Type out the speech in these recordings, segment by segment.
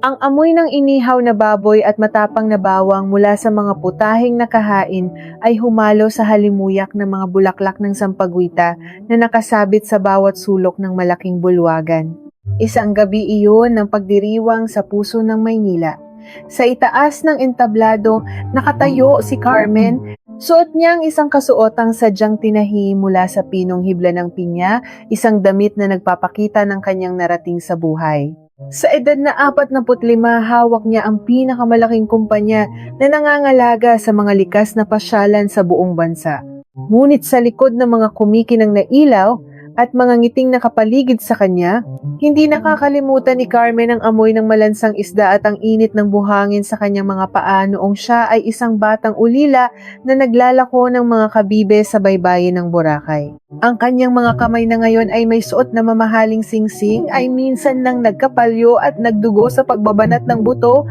Ang amoy ng inihaw na baboy at matapang na bawang mula sa mga putahing nakahain ay humalo sa halimuyak ng mga bulaklak ng sampagwita na nakasabit sa bawat sulok ng malaking bulwagan. Isang gabi iyon ng pagdiriwang sa puso ng Maynila. Sa itaas ng entablado, nakatayo si Carmen. Suot niya ang isang kasuotang sadyang tinahi mula sa pinong hibla ng pinya, isang damit na nagpapakita ng kanyang narating sa buhay. Sa edad na 45, hawak niya ang pinakamalaking kumpanya na nangangalaga sa mga likas na pasyalan sa buong bansa. Ngunit sa likod ng mga kumikinang na ilaw at mga ngiting nakapaligid sa kanya, hindi nakakalimutan ni Carmen ang amoy ng malansang isda at ang init ng buhangin sa kanyang mga paa noong siya ay isang batang ulila na naglalako ng mga kabibe sa baybayin ng Boracay. Ang kanyang mga kamay na ngayon ay may suot na mamahaling singsing ay minsan nang nagkapalyo at nagdugo sa pagbabanat ng buto.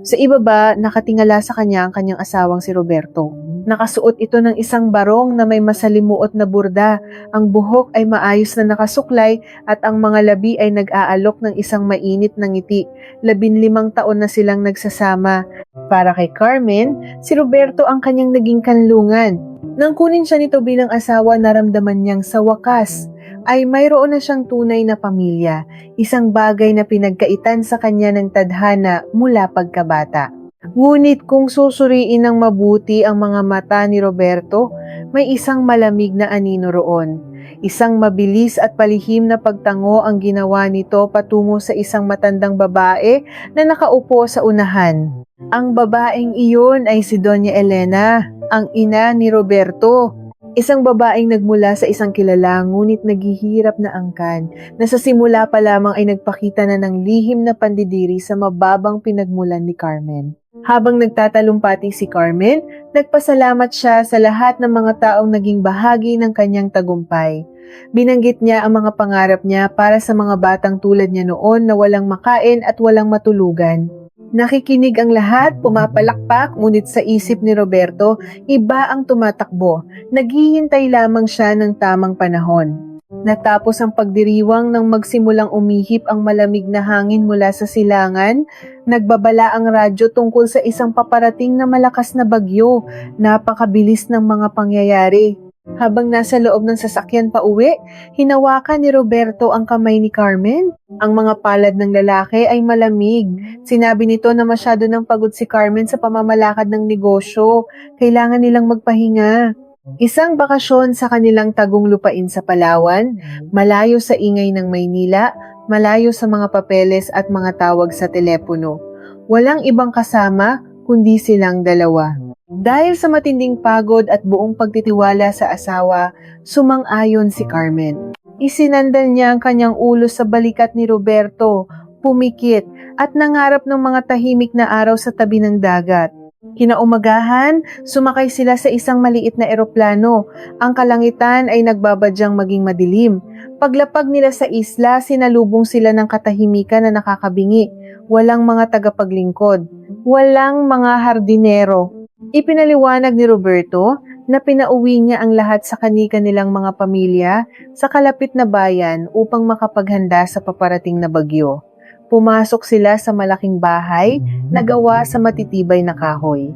Sa ibaba, nakatingala sa kanya ang kanyang asawang si Roberto. Nakasuot ito ng isang barong na may masalimuot na burda. Ang buhok ay maayos na nakasuklay at ang mga labi ay nag-aalok ng isang mainit na ngiti. 15 taon na silang nagsasama. Para kay Carmen, si Roberto ang kanyang naging kanlungan. Nang kunin siya nito bilang asawa, naramdaman niyang sa wakas ay mayroon na siyang tunay na pamilya, isang bagay na pinagkaitan sa kanya ng tadhana mula pagkabata. Ngunit kung susuriin ng mabuti ang mga mata ni Roberto, may isang malamig na anino roon. Isang mabilis at palihim na pagtango ang ginawa nito patungo sa isang matandang babae na nakaupo sa unahan. Ang babaeng iyon ay si Doña Elena, ang ina ni Roberto. Isang babaeng nagmula sa isang kilala ngunit naghihirap na angkan na sa simula pa lamang ay nagpakita na ng lihim na pandidiri sa mababang pinagmulan ni Carmen. Habang nagtatalumpati si Carmen, nagpasalamat siya sa lahat ng mga taong naging bahagi ng kanyang tagumpay. Binanggit niya ang mga pangarap niya para sa mga batang tulad niya noon na walang makain at walang matulugan. Nakikinig ang lahat, pumapalakpak, ngunit sa isip ni Roberto, iba ang tumatakbo. Naghihintay lamang siya ng tamang panahon. Natapos ang pagdiriwang nang magsimulang umihip ang malamig na hangin mula sa silangan, nagbabala ang radyo tungkol sa isang paparating na malakas na bagyo. Napakabilis ng mga pangyayari. Habang nasa loob ng sasakyan pa uwi, hinawakan ni Roberto ang kamay ni Carmen. Ang mga palad ng lalaki ay malamig. Sinabi nito na masyado nang pagod si Carmen sa pamamalakad ng negosyo. Kailangan nilang magpahinga. Isang bakasyon sa kanilang tagong lupain sa Palawan, malayo sa ingay ng Maynila, malayo sa mga papeles at mga tawag sa telepono. Walang ibang kasama kundi silang dalawa. Dahil sa matinding pagod at buong pagtitiwala sa asawa, sumang-ayon si Carmen. Isinandal niya ang kanyang ulo sa balikat ni Roberto, pumikit at nangarap ng mga tahimik na araw sa tabi ng dagat. Kinaumagahan, sumakay sila sa isang maliit na eroplano. Ang kalangitan ay nagbabadyang maging madilim. Paglapag nila sa isla, sinalubong sila ng katahimikan na nakakabingi. Walang mga tagapaglingkod. Walang mga hardinero. Ipinaliwanag ni Roberto na pinauwi niya ang lahat sa kani-kanilang mga pamilya sa kalapit na bayan upang makapaghanda sa paparating na bagyo. Pumasok sila sa malaking bahay na gawa sa matitibay na kahoy.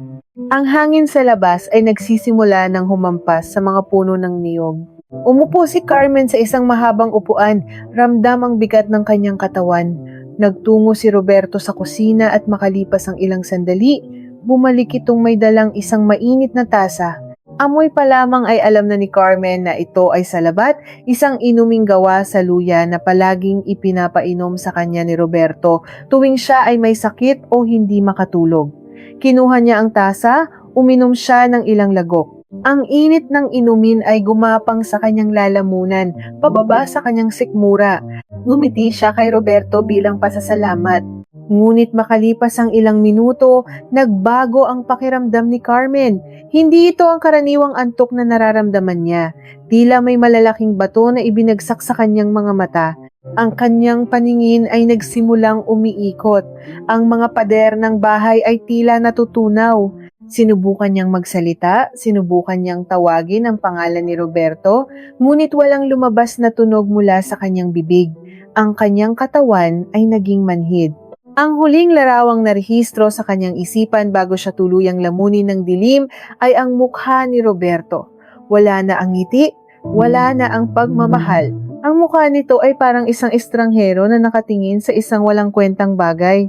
Ang hangin sa labas ay nagsisimula ng humampas sa mga puno ng niyog. Umupo si Carmen sa isang mahabang upuan, ramdam ang bigat ng kanyang katawan. Nagtungo si Roberto sa kusina at makalipas ang ilang sandali, bumalik itong may dalang isang mainit na tasa. Amoy pa lamang ay alam na ni Carmen na ito ay salabat, isang inuming gawa sa luya na palaging ipinapainom sa kanya ni Roberto tuwing siya ay may sakit o hindi makatulog. Kinuha niya ang tasa, uminom siya ng ilang lagok. Ang init ng inumin ay gumapang sa kanyang lalamunan, pababa sa kanyang sikmura. Ngumiti siya kay Roberto bilang pasasalamat. Ngunit makalipas ang ilang minuto, nagbago ang pakiramdam ni Carmen. Hindi ito ang karaniwang antok na nararamdaman niya. Tila may malalaking bato na ibinagsak sa kanyang mga mata. Ang kanyang paningin ay nagsimulang umiikot. Ang mga pader ng bahay ay tila natutunaw. Sinubukan niyang magsalita, sinubukan niyang tawagin ang pangalan ni Roberto, ngunit walang lumabas na tunog mula sa kanyang bibig. Ang kanyang katawan ay naging manhid. Ang huling larawang narehistro sa kanyang isipan bago siya tuluyang lamunin ng dilim ay ang mukha ni Roberto. Wala na ang ngiti, wala na ang pagmamahal. Ang mukha nito ay parang isang estranghero na nakatingin sa isang walang kwentang bagay.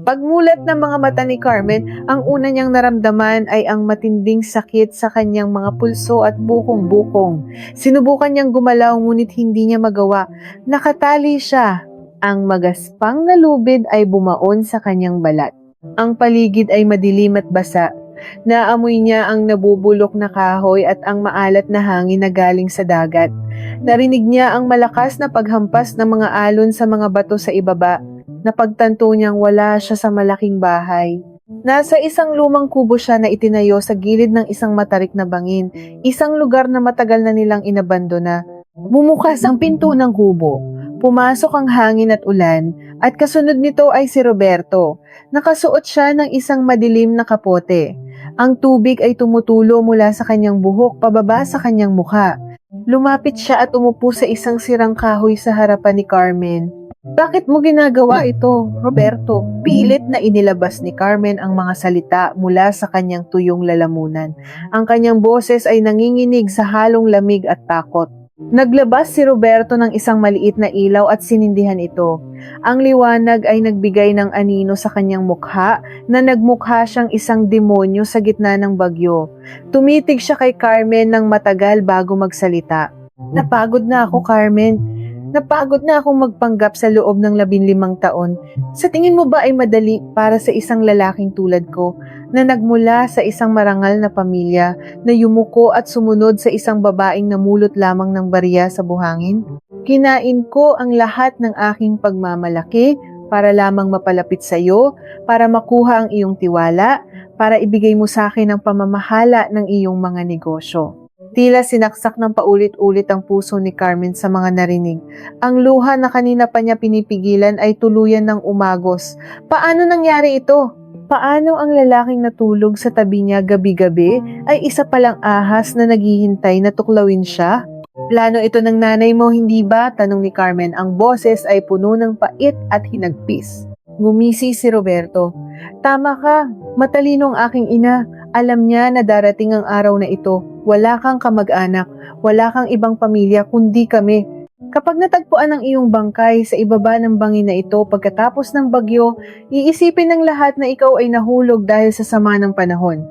Pagmulat ng mga mata ni Carmen, ang una niyang naramdaman ay ang matinding sakit sa kanyang mga pulso at bukong-bukong. Sinubukan niyang gumalaw ngunit hindi niya magawa. Nakatali siya. Ang magaspang na lubid ay bumaon sa kanyang balat. Ang paligid ay madilim at basa. Naamoy niya ang nabubulok na kahoy at ang maalat na hangin na galing sa dagat. Narinig niya ang malakas na paghampas ng mga alon sa mga bato sa ibaba. Napagtanto niyang wala siya sa malaking bahay. Nasa isang lumang kubo siya na itinayo sa gilid ng isang matarik na bangin, isang lugar na matagal na nilang inabandona. Bumukas ang pinto ng kubo. Pumasok ang hangin at ulan, at kasunod nito ay si Roberto. Nakasuot siya ng isang madilim na kapote. Ang tubig ay tumutulo mula sa kanyang buhok pababa sa kanyang mukha. Lumapit siya at umupo sa isang sirang kahoy sa harapan ni Carmen. "Bakit mo ginagawa ito, Roberto?" Pilit na inilabas ni Carmen ang mga salita mula sa kanyang tuyong lalamunan. Ang kanyang boses ay nanginginig sa halong lamig at takot. Naglabas si Roberto ng isang maliit na ilaw at sinindihan ito. Ang liwanag ay nagbigay ng anino sa kanyang mukha na nagmukha siyang isang demonyo sa gitna ng bagyo. Tumitig siya kay Carmen ng matagal bago magsalita. "Napagod na ako, Carmen. Napagod na akong magpanggap sa loob ng 15 taon. Sa tingin mo ba ay madali para sa isang lalaking tulad ko na nagmula sa isang marangal na pamilya na yumuko at sumunod sa isang babaeng namulot lamang ng barya sa buhangin? Kinain ko ang lahat ng aking pagmamalaki para lamang mapalapit sa iyo, para makuha ang iyong tiwala, para ibigay mo sa akin ang pamamahala ng iyong mga negosyo." Tila sinaksak ng paulit-ulit ang puso ni Carmen sa mga narinig. Ang luha na kanina pa niya pinipigilan ay tuluyan ng umagos. Paano nangyari ito? Paano ang lalaking natulog sa tabi niya gabi-gabi ay isa palang ahas na naghihintay na tuklawin siya? "Plano ito ng nanay mo, hindi ba?" tanong ni Carmen. Ang boses ay puno ng pait at hinagpis. Ngumisi si Roberto. "Tama ka, matalino ang aking ina. Alam niya na darating ang araw na ito. Wala kang kamag-anak, wala kang ibang pamilya kundi kami. Kapag natagpuan ang iyong bangkay sa ibaba ng bangin na ito pagkatapos ng bagyo, iisipin ng lahat na ikaw ay nahulog dahil sa sama ng panahon.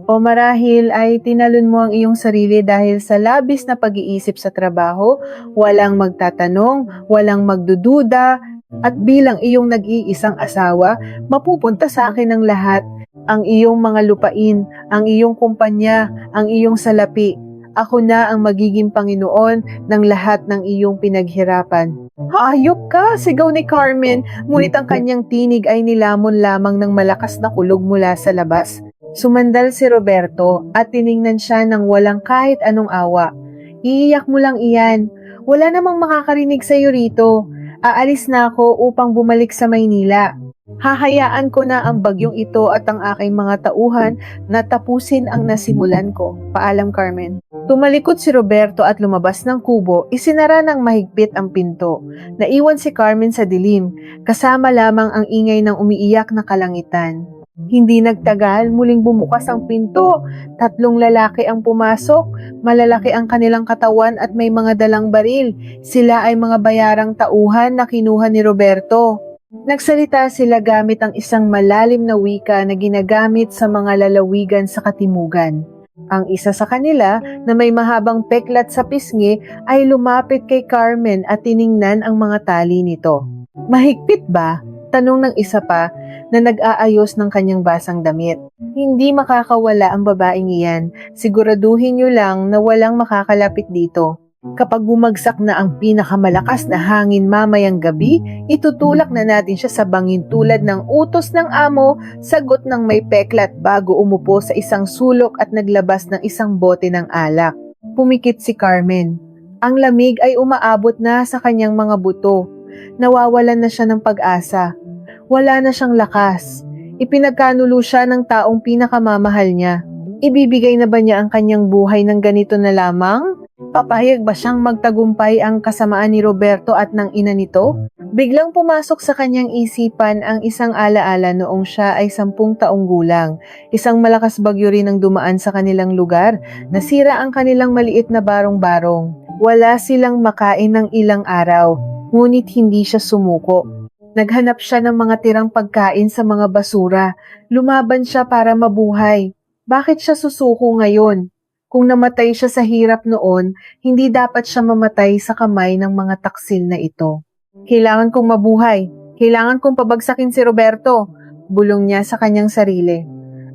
O marahil ay tinalon mo ang iyong sarili dahil sa labis na pag-iisip sa trabaho, walang magtatanong, walang magdududa, at bilang iyong nag-iisang asawa, mapupunta sa akin ang lahat. Ang iyong mga lupain, ang iyong kumpanya, ang iyong salapi. Ako na ang magiging Panginoon ng lahat ng iyong pinaghirapan." "Hayop ka!" sigaw ni Carmen, ngunit ang kanyang tinig ay nilamon lamang ng malakas na kulog mula sa labas. Sumandal si Roberto at tiningnan siya ng walang kahit anong awa. "Iiyak mo lang iyan. Wala namang makakarinig sa iyo rito. Aalis na ako upang bumalik sa Maynila. Hahayaan ko na ang bagyong ito at ang aking mga tauhan na tapusin ang nasimulan ko. Paalam, Carmen." Tumalikod si Roberto at lumabas ng kubo, isinara ng mahigpit ang pinto. Naiwan si Carmen sa dilim, kasama lamang ang ingay ng umiiyak na kalangitan. Hindi nagtagal, muling bumukas ang pinto. 3 lalaki ang pumasok, malalaki ang kanilang katawan at may mga dalang baril. Sila ay mga bayarang tauhan na kinuha ni Roberto. Nagsalita sila gamit ang isang malalim na wika na ginagamit sa mga lalawigan sa katimugan. Ang isa sa kanila na may mahabang peklat sa pisngi ay lumapit kay Carmen at tiningnan ang mga tali nito. "Mahigpit ba?" tanong ng isa pa na nag-aayos ng kanyang basang damit. "Hindi makakawala ang babaeng iyan. Siguraduhin niyo lang na walang makakalapit dito. Kapag bumagsak na ang pinakamalakas na hangin mamayang gabi, itutulak na natin siya sa bangin tulad ng utos ng amo," sagot ng may peklat bago umupo sa isang sulok at naglabas ng isang bote ng alak. Pumikit si Carmen. Ang lamig ay umaabot na sa kanyang mga buto. Nawawalan na siya ng pag-asa. Wala na siyang lakas. Ipinagkanulo siya ng taong pinakamamahal niya. Ibibigay na ba niya ang kanyang buhay ng ganito na lamang? Papayag ba siyang magtagumpay ang kasamaan ni Roberto at ng ina nito? Biglang pumasok sa kanyang isipan ang isang alaala noong siya ay 10 taong gulang. Isang malakas bagyo rin ang dumaan sa kanilang lugar. Nasira ang kanilang maliit na barong-barong. Wala silang makain ng ilang araw, ngunit hindi siya sumuko. Naghanap siya ng mga tirang pagkain sa mga basura. Lumaban siya para mabuhay. Bakit siya susuko ngayon? Kung namatay siya sa hirap noon, hindi dapat siya mamatay sa kamay ng mga taksil na ito. Kailangan kong mabuhay. Kailangan kong pabagsakin si Roberto. Bulong niya sa kanyang sarili.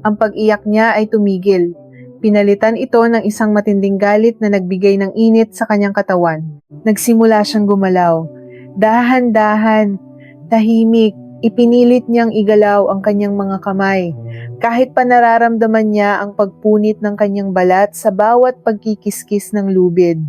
Ang pag-iyak niya ay tumigil. Pinalitan ito ng isang matinding galit na nagbigay ng init sa kanyang katawan. Nagsimula siyang gumalaw. Dahan-dahan, tahimik, ipinilit niyang igalaw ang kanyang mga kamay. Kahit pa nararamdaman niya ang pagpunit ng kanyang balat sa bawat pagkikiskis ng lubid.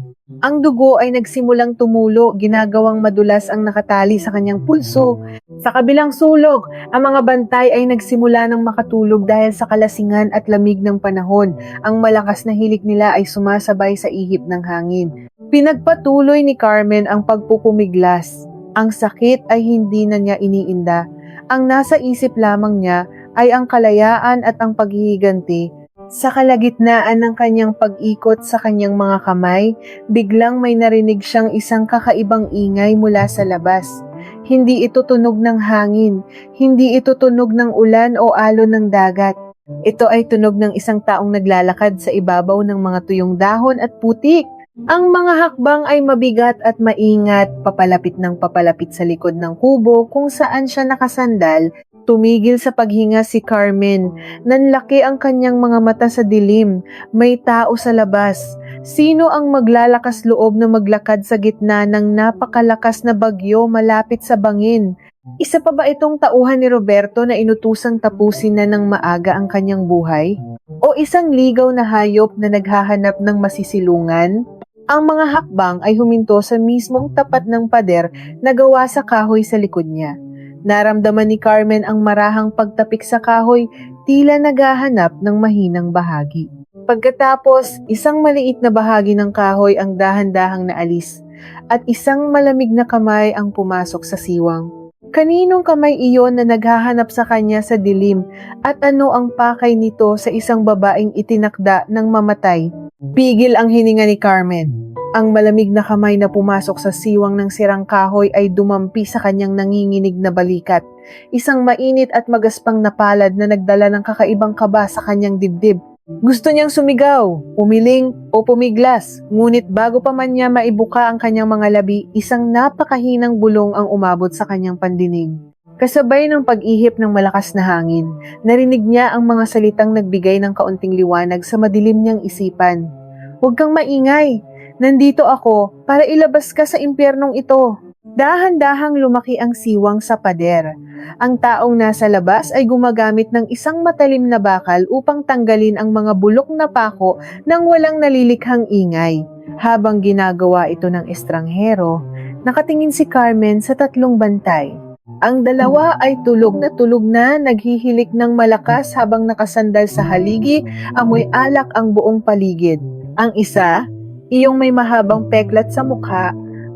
Ang dugo ay nagsimulang tumulo, ginagawang madulas ang nakatali sa kanyang pulso. Sa kabilang sulok, ang mga bantay ay nagsimula ng makatulog dahil sa kalasingan at lamig ng panahon. Ang malakas na hilik nila ay sumasabay sa ihip ng hangin. Pinagpatuloy ni Carmen ang pagpupumiglas. Ang sakit ay hindi na niya iniinda. Ang nasa isip lamang niya ay ang kalayaan at ang paghihiganti. Sa kalagitnaan ng kanyang pag-ikot sa kanyang mga kamay, biglang may narinig siyang isang kakaibang ingay mula sa labas. Hindi ito tunog ng hangin, hindi ito tunog ng ulan o alon ng dagat. Ito ay tunog ng isang taong naglalakad sa ibabaw ng mga tuyong dahon at putik. Ang mga hakbang ay mabigat at maingat, papalapit ng papalapit sa likod ng kubo kung saan siya nakasandal. Tumigil sa paghinga si Carmen. Nanlaki ang kanyang mga mata sa dilim. May tao sa labas. Sino ang maglalakas loob na maglakad sa gitna ng napakalakas na bagyo malapit sa bangin? Isa pa ba itong tauhan ni Roberto na inutusang tapusin na ng maaga ang kanyang buhay? O isang ligaw na hayop na naghahanap ng masisilungan? Ang mga hakbang ay huminto sa mismong tapat ng pader na gawa sa kahoy sa likod niya. Naramdaman ni Carmen ang marahang pagtapik sa kahoy, tila naghahanap ng mahinang bahagi. Pagkatapos, isang maliit na bahagi ng kahoy ang dahan-dahang naalis, at isang malamig na kamay ang pumasok sa siwang. Kaninong kamay iyon na naghahanap sa kanya sa dilim, at ano ang pakay nito sa isang babaeng itinakda ng mamatay? Pigil ang hininga ni Carmen. Ang malamig na kamay na pumasok sa siwang ng sirang kahoy ay dumampi sa kanyang nanginginig na balikat. Isang mainit at magaspang na palad na nagdala ng kakaibang kaba sa kanyang dibdib. Gusto niyang sumigaw, umiling o pumiglas, ngunit bago pa man niya maibuka ang kanyang mga labi, isang napakahinang bulong ang umabot sa kanyang pandinig. Kasabay ng pag-ihip ng malakas na hangin, narinig niya ang mga salitang nagbigay ng kaunting liwanag sa madilim niyang isipan. Huwag kang maingay! Nandito ako para ilabas ka sa impyernong ito. Dahan-dahang lumaki ang siwang sa pader. Ang taong nasa labas ay gumagamit ng isang matalim na bakal upang tanggalin ang mga bulok na pako nang walang nalilikhang ingay. Habang ginagawa ito ng estranghero, nakatingin si Carmen sa 3 bantay. Ang dalawa ay tulog na naghihilik ng malakas habang nakasandal sa haligi, amoy alak ang buong paligid. Ang isa, iyong may mahabang peklat sa mukha,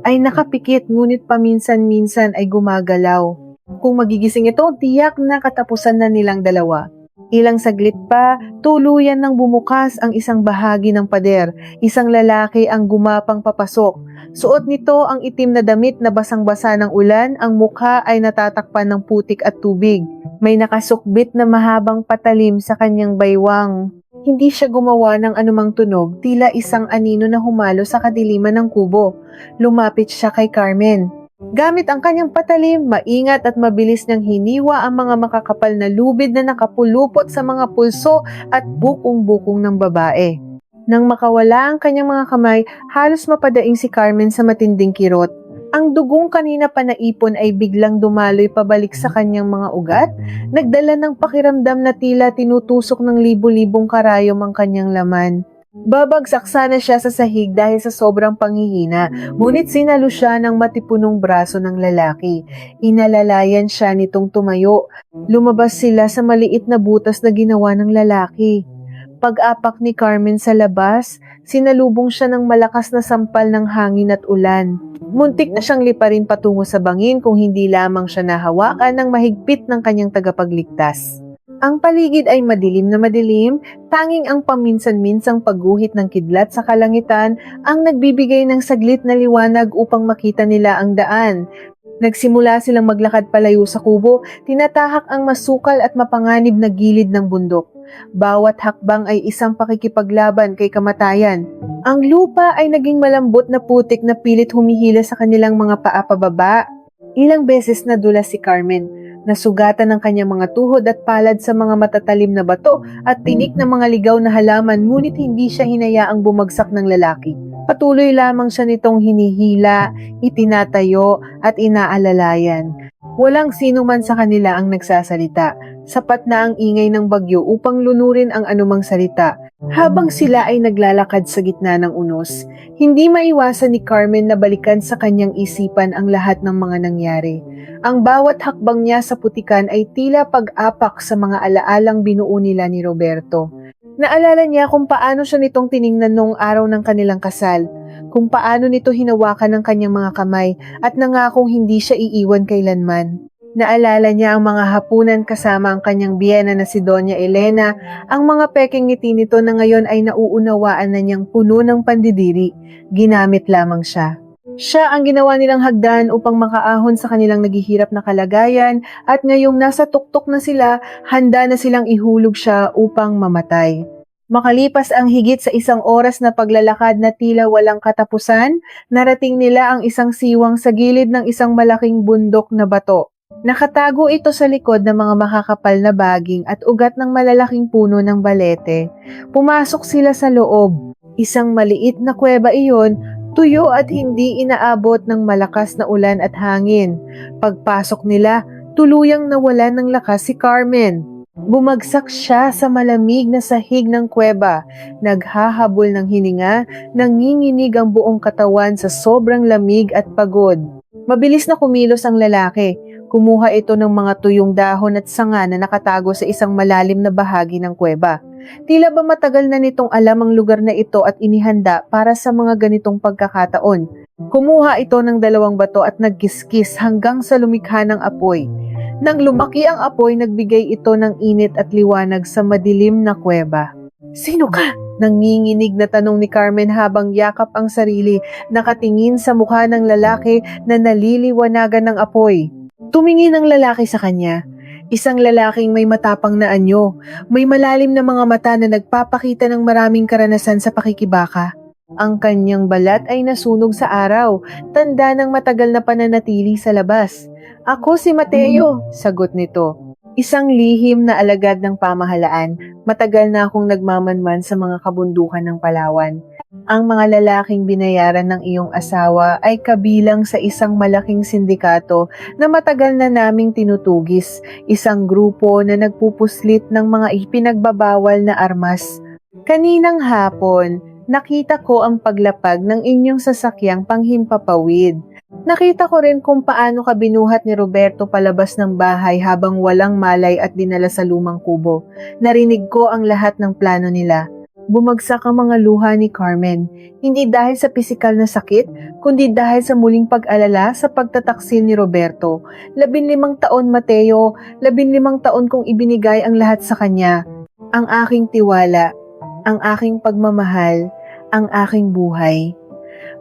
ay nakapikit ngunit paminsan-minsan ay gumagalaw. Kung magigising ito, tiyak na katapusan na nilang dalawa. Ilang saglit pa, tuluyan nang bumukas ang isang bahagi ng pader. Isang lalaki ang gumapang papasok. Suot nito ang itim na damit na basang-basa ng ulan, ang mukha ay natatakpan ng putik at tubig. May nakasukbit na mahabang patalim sa kanyang baywang. Hindi siya gumawa ng anumang tunog, tila isang anino na humalo sa kadiliman ng kubo. Lumapit siya kay Carmen. Gamit ang kanyang patalim, maingat at mabilis niyang hiniwa ang mga makakapal na lubid na nakapulupot sa mga pulso at bukong-bukong ng babae. Nang makawala ang kanyang mga kamay, halos mapadaing si Carmen sa matinding kirot. Ang dugong kanina pa naipon ay biglang dumaloy pabalik sa kanyang mga ugat, nagdala ng pakiramdam na tila tinutusok ng libu-libong karayom ang kanyang laman. Babagsak sana siya sa sahig dahil sa sobrang panghihina, ngunit sinalo siya ng matipunong braso ng lalaki. Inalalayan siya nitong tumayo. Lumabas sila sa maliit na butas na ginawa ng lalaki. Pag-apak ni Carmen sa labas, Sinalubong siya ng malakas na sampal ng hangin at ulan. Muntik na siyang liparin patungo sa bangin kung hindi lamang siya nahawakan ng mahigpit ng kanyang tagapagligtas. Ang paligid ay madilim na madilim, tanging ang paminsan-minsang pagguhit ng kidlat sa kalangitan ang nagbibigay ng saglit na liwanag upang makita nila ang daan. Nagsimula silang maglakad palayo sa kubo, tinatahak ang masukal at mapanganib na gilid ng bundok. Bawat hakbang ay isang pakikipaglaban kay kamatayan. Ang lupa ay naging malambot na putik na pilit humihila sa kanilang mga paa pababa. Ilang beses nadulas si Carmen, nasugatan ng kanyang mga tuhod at palad sa mga matatalim na bato at tinik ng mga ligaw na halaman, ngunit hindi siya hinayaang bumagsak ng lalaki. Patuloy lamang siya nitong hinihila, itinatayo at inaalalayan. Walang sino man sa kanila ang nagsasalita. Sapat na ang ingay ng bagyo upang lunurin ang anumang salita. Habang sila ay naglalakad sa gitna ng unos, hindi maiwasan ni Carmen na balikan sa kanyang isipan ang lahat ng mga nangyari. Ang bawat hakbang niya sa putikan ay tila pag-apak sa mga alaalang binuo nila ni Roberto. Naalala niya kung paano siya nitong tiningnan noong araw ng kanilang kasal, kung paano nito hinawakan ng kanyang mga kamay at nangakong hindi siya iiwan kailanman. Naalala niya ang mga hapunan kasama ang kanyang biyena na si Doña Elena, ang mga pekeng ngiti nito na ngayon ay nauunawaan na niyang puno ng pandidiri, ginamit lamang siya. Siya ang ginawa nilang hagdan upang makaahon sa kanilang naghihirap na kalagayan at ngayong nasa tuktok na sila, handa na silang ihulog siya upang mamatay. Makalipas ang higit sa 1 oras na paglalakad na tila walang katapusan, narating nila ang isang siwang sa gilid ng isang malaking bundok na bato. Nakatago ito sa likod ng mga makakapal na baging at ugat ng malalaking puno ng balete. Pumasok sila sa loob. Isang maliit na kuweba iyon, tuyo at hindi inaabot ng malakas na ulan at hangin. Pagpasok nila, tuluyang nawalan ng lakas si Carmen. Bumagsak siya sa malamig na sahig ng kuweba, naghahabol ng hininga, nanginginig ang buong katawan sa sobrang lamig at pagod. Mabilis na kumilos ang lalaki. Kumuha ito ng mga tuyong dahon at sanga na nakatago sa isang malalim na bahagi ng kuweba. Tila ba matagal na nitong alam ang lugar na ito at inihanda para sa mga ganitong pagkakataon. Kumuha ito ng 2 bato at nagkiskis hanggang sa lumikha ng apoy. Nang lumaki ang apoy, nagbigay ito ng init at liwanag sa madilim na kuweba. "Sino ka?" Nanginginig na tanong ni Carmen habang yakap ang sarili, nakatingin sa mukha ng lalaki na naliliwanagan ng apoy. Tumingin ang lalaki sa kanya. Isang lalaking may matapang na anyo, may malalim na mga mata na nagpapakita ng maraming karanasan sa pakikibaka. Ang kanyang balat ay nasunog sa araw, tanda ng matagal na pananatili sa labas. "Ako si Mateo," sagot nito. Isang lihim na alagad ng pamahalaan, matagal na akong nagmamanman sa mga kabundukan ng Palawan. Ang mga lalaking binayaran ng iyong asawa ay kabilang sa isang malaking sindikato na matagal na naming tinutugis, isang grupo na nagpupuslit ng mga ipinagbabawal na armas. Kaninang hapon, nakita ko ang paglapag ng inyong sasakyang panghimpapawid. Nakita ko rin kung paano ka binuhat ni Roberto palabas ng bahay habang walang malay at dinala sa lumang kubo. Narinig ko ang lahat ng plano nila. Bumagsak ang mga luha ni Carmen, hindi dahil sa pisikal na sakit, kundi dahil sa muling pag-alala sa pagtataksil ni Roberto. 15 taon, Mateo, 15 taon kong ibinigay ang lahat sa kanya. Ang aking tiwala, ang aking pagmamahal, ang aking buhay.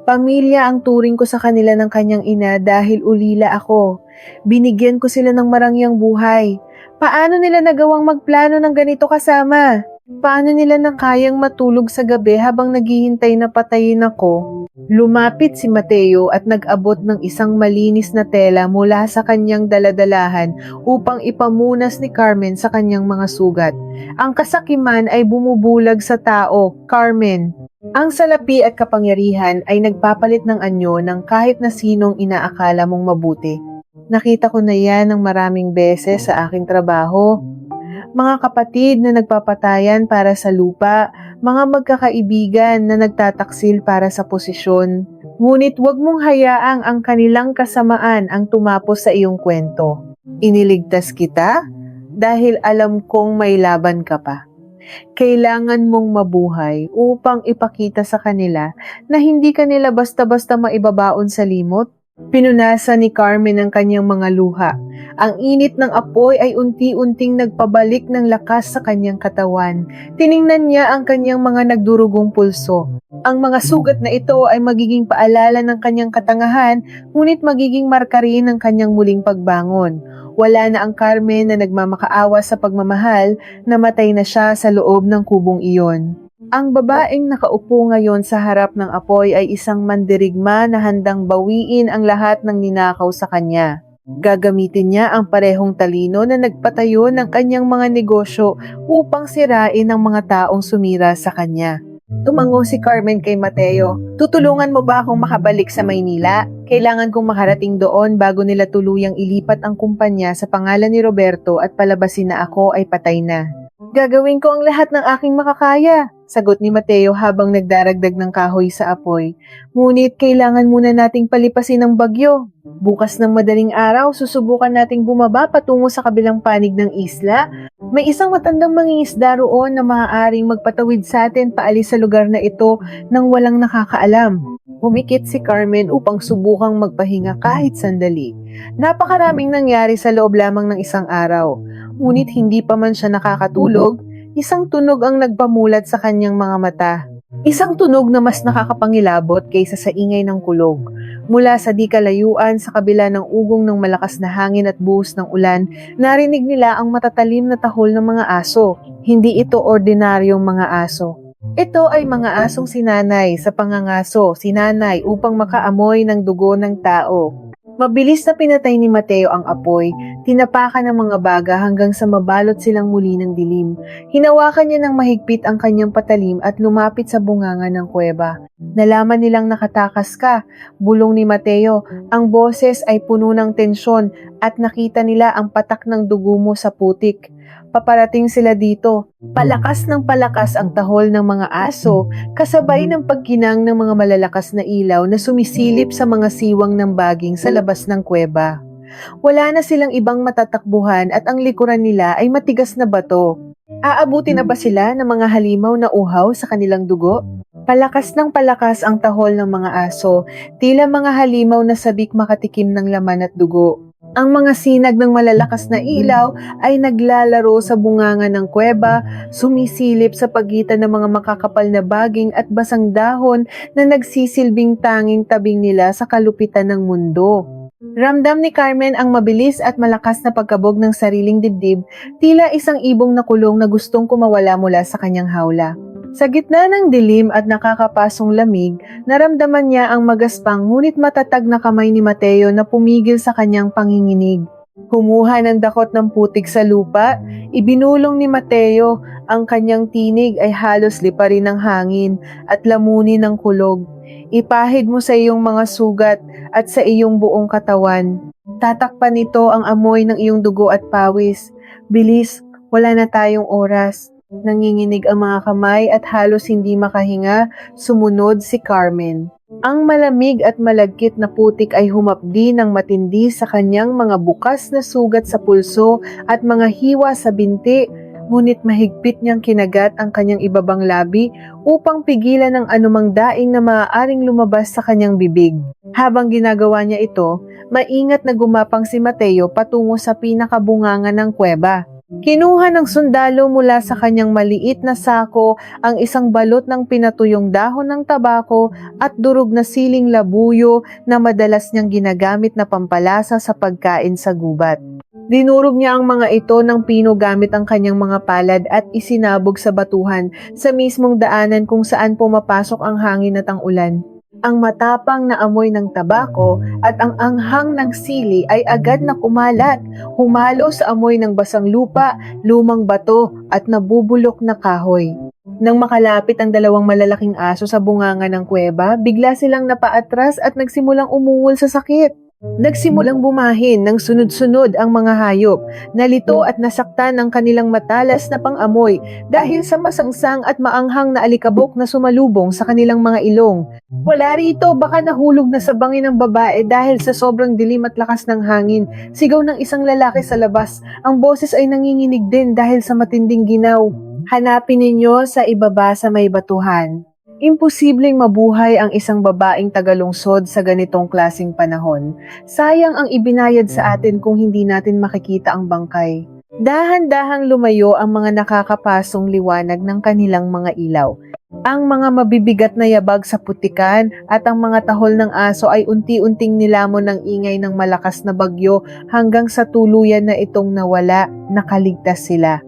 Pamilya ang turing ko sa kanila ng kanyang ina dahil ulila ako. Binigyan ko sila ng marangyang buhay. Paano nila nagawang magplano ng ganito kasama? Paano nila nakayang matulog sa gabi habang naghihintay na patayin ako? Lumapit si Mateo at nag-abot ng isang malinis na tela mula sa kanyang daladalahan upang ipamunas ni Carmen sa kanyang mga sugat. Ang kasakiman ay bumubulag sa tao, Carmen. Ang salapi at kapangyarihan ay nagpapalit ng anyo ng kahit na sinong inaakala mong mabuti. Nakita ko na yan ng maraming beses sa aking trabaho. Mga kapatid na nagpapatayan para sa lupa, mga magkakaibigan na nagtataksil para sa posisyon. Ngunit huwag mong hayaang ang kanilang kasamaan ang tumapos sa iyong kwento. Iniligtas kita dahil alam kong may laban ka pa. Kailangan mong mabuhay upang ipakita sa kanila na hindi kanila basta-basta maibabaon sa limot. Pinunasan ni Carmen ang kanyang mga luha. Ang init ng apoy ay unti-unting nagpabalik ng lakas sa kanyang katawan. Tiningnan niya ang kanyang mga nagdurugong pulso. Ang mga sugat na ito ay magiging paalala ng kanyang katangahan, ngunit magiging marka rin ng kanyang muling pagbangon. Wala na ang Carmen na nagmamakaawa sa pagmamahal, namatay na siya sa loob ng kubong iyon. Ang babaeng nakaupo ngayon sa harap ng apoy ay isang mandirigma na handang bawiin ang lahat ng ninakaw sa kanya. Gagamitin niya ang parehong talino na nagpatayo ng kanyang mga negosyo upang sirain ang mga taong sumira sa kanya. Tumango si Carmen kay Mateo. Tutulungan mo ba akong makabalik sa Maynila? Kailangan kong makarating doon bago nila tuluyang ilipat ang kumpanya sa pangalan ni Roberto at palabasin na ako ay patay na. Gagawin ko ang lahat ng aking makakaya, sagot ni Mateo habang nagdaragdag ng kahoy sa apoy. Ngunit kailangan muna nating palipasin ang bagyo. Bukas ng madaling araw, susubukan nating bumaba patungo sa kabilang panig ng isla. May isang matandang mangingisda roon na maaaring magpatawid sa atin paalis sa lugar na ito nang walang nakakaalam. Humikit si Carmen upang subukang magpahinga kahit sandali. Napakaraming nangyari sa loob lamang ng isang araw. Ngunit hindi pa man siya nakakatulog, isang tunog ang nagpamulat sa kanyang mga mata. Isang tunog na mas nakakapangilabot kaysa sa ingay ng kulog. Mula sa di kalayuan sa kabila ng ugong ng malakas na hangin at buhos ng ulan, narinig nila ang matatalim na tahol ng mga aso. Hindi ito ordinaryong mga aso. Ito ay mga asong sinanay sa pangangaso, sinanay upang makaamoy ng dugo ng tao. Mabilis na pinatay ni Mateo ang apoy, tinapakan ng mga baga hanggang sa mabalot silang muli ng dilim. Hinawakan niya ng mahigpit ang kanyang patalim at lumapit sa bunganga ng kuweba. Nalaman nilang nakatakas ka, bulong ni Mateo. Ang boses ay puno ng tensyon at nakita nila ang patak ng dugo mo sa putik. Paparating sila dito. Palakas ng palakas ang tahol ng mga aso, kasabay ng pagkinang ng mga malalakas na ilaw na sumisilip sa mga siwang ng baging sa labas ng kuweba. Wala na silang ibang matatakbuhan at ang likuran nila ay matigas na bato. Aabuti na ba sila ng mga halimaw na uhaw sa kanilang dugo? Palakas ng palakas ang tahol ng mga aso, tila mga halimaw na sabik makatikim ng laman at dugo. Ang mga sinag ng malalakas na ilaw ay naglalaro sa bunganga ng kuweba, sumisilip sa pagitan ng mga makakapal na baging at basang dahon na nagsisilbing tanging tabing nila sa kalupitan ng mundo. Ramdam ni Carmen ang mabilis at malakas na pagkabog ng sariling dibdib, tila isang ibong nakulong na gustong kumawala mula sa kanyang hawla. Sa gitna ng dilim at nakakapasong lamig, naramdaman niya ang magaspang ngunit matatag na kamay ni Mateo na pumigil sa kanyang panginginig. Kumuha ng dakot ng putik sa lupa, ibinulong ni Mateo, ang kanyang tinig ay halos liparin ng hangin at lamunin ng kulog. Ipahid mo sa iyong mga sugat at sa iyong buong katawan. Tatakpan nito ang amoy ng iyong dugo at pawis. Bilis, wala na tayong oras. Nanginginig ang mga kamay at halos hindi makahinga, sumunod si Carmen. Ang malamig at malagkit na putik ay humapdi ng matindi sa kanyang mga bukas na sugat sa pulso at mga hiwa sa binti, ngunit mahigpit niyang kinagat ang kanyang ibabang labi upang pigilan ang anumang daing na maaaring lumabas sa kanyang bibig. Habang ginagawa niya ito, maingat na gumapang si Mateo patungo sa pinakabunganga ng kuweba. Kinuha ng sundalo mula sa kanyang maliit na sako ang isang balot ng pinatuyong dahon ng tabako at durog na siling labuyo na madalas niyang ginagamit na pampalasa sa pagkain sa gubat. Dinurog niya ang mga ito ng pino gamit ang kanyang mga palad at isinabog sa batuhan sa mismong daanan kung saan pumapasok ang hangin at ang ulan. Ang matapang na amoy ng tabako at ang anghang ng sili ay agad na kumalat, humalo sa amoy ng basang lupa, lumang bato at nabubulok na kahoy. Nang makalapit ang dalawang malalaking aso sa bunganga ng kuweba, bigla silang napaatras at nagsimulang umungol sa sakit. Nagsimulang bumahin ng sunod-sunod ang mga hayop, nalito at nasaktan ang kanilang matalas na pang-amoy dahil sa masangsang at maanghang na alikabok na sumalubong sa kanilang mga ilong. Wala rito, baka nahulog na sa bangin ng babae dahil sa sobrang dilim at lakas ng hangin. Sigaw ng isang lalaki sa labas, ang boses ay nanginginig din dahil sa matinding ginaw. Hanapin ninyo sa ibaba sa may batuhan. Imposibleng mabuhay ang isang babaeng tagalungsod sa ganitong klasing panahon. Sayang ang ibinayad sa atin kung hindi natin makikita ang bangkay. Dahan-dahang lumayo ang mga nakakapasong liwanag ng kanilang mga ilaw. Ang mga mabibigat na yabag sa putikan at ang mga tahol ng aso ay unti-unting nilamon ng ingay ng malakas na bagyo hanggang sa tuluyan na itong nawala, nakaligtas sila.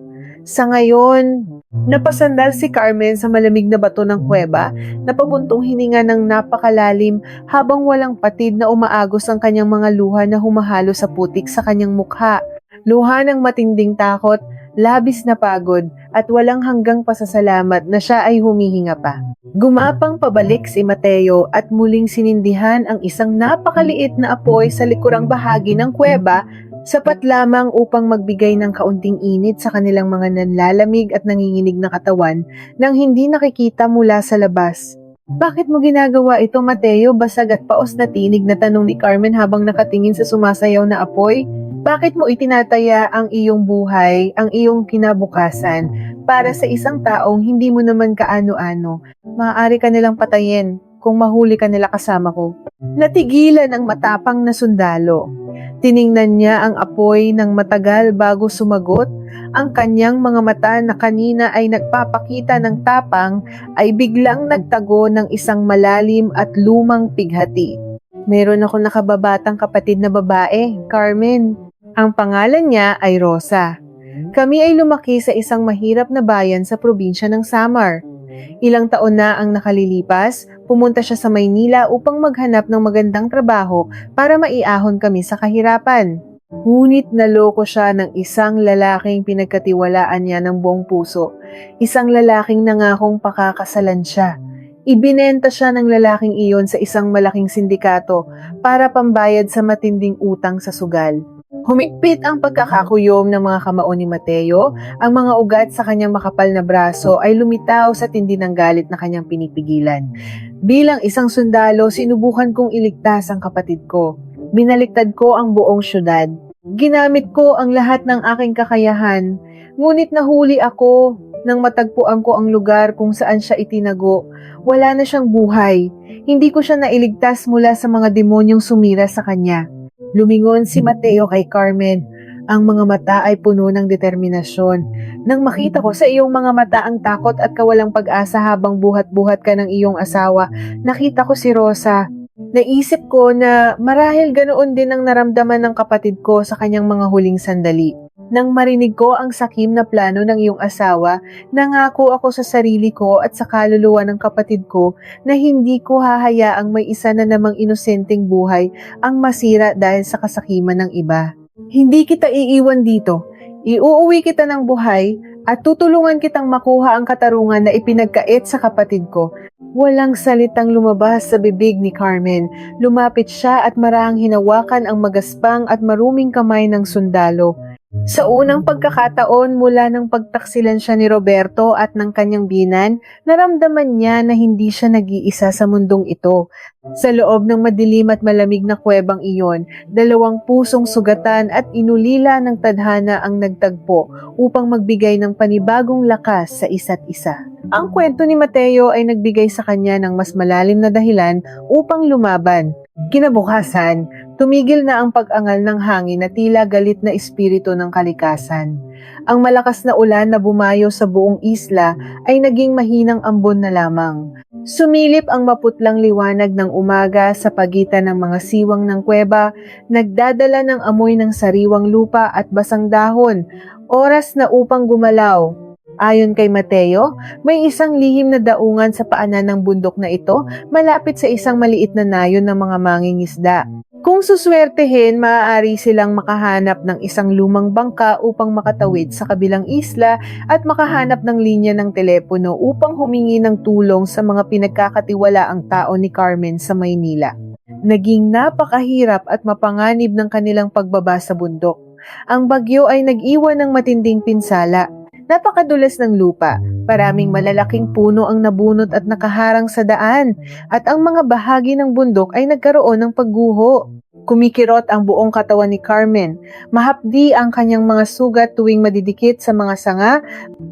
Sa ngayon, napasandal si Carmen sa malamig na bato ng kuweba, napabuntong hininga ng napakalalim habang walang patid na umaagos ang kanyang mga luha na humahalo sa putik sa kanyang mukha. Luha ng matinding takot, labis na pagod, at walang hanggang pasasalamat na siya ay humihinga pa. Gumapang pabalik si Mateo at muling sinindihan ang isang napakaliit na apoy sa likurang bahagi ng kuweba, sapat lamang upang magbigay ng kaunting init sa kanilang mga nanlalamig at nanginginig na katawan nang hindi nakikita mula sa labas. Bakit mo ginagawa ito, Mateo? Basag at paos na tinig na tanong ni Carmen habang nakatingin sa sumasayaw na apoy. Bakit mo itinataya ang iyong buhay, ang iyong kinabukasan, para sa isang taong hindi mo naman kaano-ano? Maaari ka nilang patayin kung mahuli ka nila kasama ko. Natigilan ang matapang na sundalo. Tiningnan niya ang apoy ng matagal bago sumagot. Ang kanyang mga mata na kanina ay nagpapakita ng tapang ay biglang nagtago ng isang malalim at lumang pighati. Meron ako nakababatang kapatid na babae, Carmen. Ang pangalan niya ay Rosa. Kami ay lumaki sa isang mahirap na bayan sa probinsya ng Samar. Ilang taon na ang nakalilipas, pumunta siya sa Maynila upang maghanap ng magandang trabaho para maiahon kami sa kahirapan. Ngunit naloko siya ng isang lalaking pinagkatiwalaan niya ng buong puso. Isang lalaking nangakong pakakasalan siya. Ibinenta siya ng lalaking iyon sa isang malaking sindikato para pambayad sa matinding utang sa sugal. Humigpit ang pagkakakuyom ng mga kamao ni Mateo, ang mga ugat sa kanyang makapal na braso ay lumitaw sa tindi ng galit na kanyang pinipigilan. Bilang isang sundalo, sinubukan kong iligtas ang kapatid ko. Binaliktad ko ang buong syudad. Ginamit ko ang lahat ng aking kakayahan, ngunit nahuli ako nang matagpuan ko ang lugar kung saan siya itinago. Wala na siyang buhay. Hindi ko siya nailigtas mula sa mga demonyong sumira sa kanya. Lumingon si Mateo kay Carmen. Ang mga mata ay puno ng determinasyon. Nang makita ko sa iyong mga mata ang takot at kawalang pag-asa habang buhat-buhat ka ng iyong asawa, nakita ko si Rosa. Naisip ko na marahil ganoon din ang naramdaman ng kapatid ko sa kanyang mga huling sandali. Nang marinig ko ang sakim na plano ng iyong asawa, nangako ako sa sarili ko at sa kaluluwa ng kapatid ko na hindi ko hahayaang may isa na namang inosenteng buhay ang masira dahil sa kasakiman ng iba. Hindi kita iiwan dito. Iuuwi kita ng buhay at tutulungan kitang makuha ang katarungan na ipinagkait sa kapatid ko. Walang salitang lumabas sa bibig ni Carmen. Lumapit siya at marahang hinawakan ang magaspang at maruming kamay ng sundalo. Sa unang pagkakataon mula ng pagtaksilan siya ni Roberto at ng kanyang binan, naramdaman niya na hindi siya nag-iisa sa mundong ito. Sa loob ng madilim at malamig na kuwebang iyon, dalawang pusong sugatan at inulila ng tadhana ang nagtagpo upang magbigay ng panibagong lakas sa isa't isa. Ang kwento ni Mateo ay nagbigay sa kanya ng mas malalim na dahilan upang lumaban. Kinabukasan, tumigil na ang pag-angal ng hangin na tila galit na espiritu ng kalikasan. Ang malakas na ulan na bumayo sa buong isla ay naging mahinang ambon na lamang. Sumilip ang maputlang liwanag ng umaga sa pagitan ng mga siwang ng kuweba, nagdadala ng amoy ng sariwang lupa at basang dahon, oras na upang gumalaw. Ayon kay Mateo, may isang lihim na daungan sa paanan ng bundok na ito, malapit sa isang maliit na nayon ng mga mangingisda. Kung suswertehin, maaari silang makahanap ng isang lumang bangka upang makatawid sa kabilang isla at makahanap ng linya ng telepono upang humingi ng tulong sa mga pinagkakatiwalaang tao ni Carmen sa Maynila. Naging napakahirap at mapanganib ng kanilang pagbaba sa bundok. Ang bagyo ay nag-iwan ng matinding pinsala. Napakadulas ng lupa, maraming malalaking puno ang nabunot at nakaharang sa daan, at ang mga bahagi ng bundok ay nagkaroon ng pagguho. Kumikirot ang buong katawan ni Carmen. Mahapdi ang kanyang mga sugat tuwing madidikit sa mga sanga,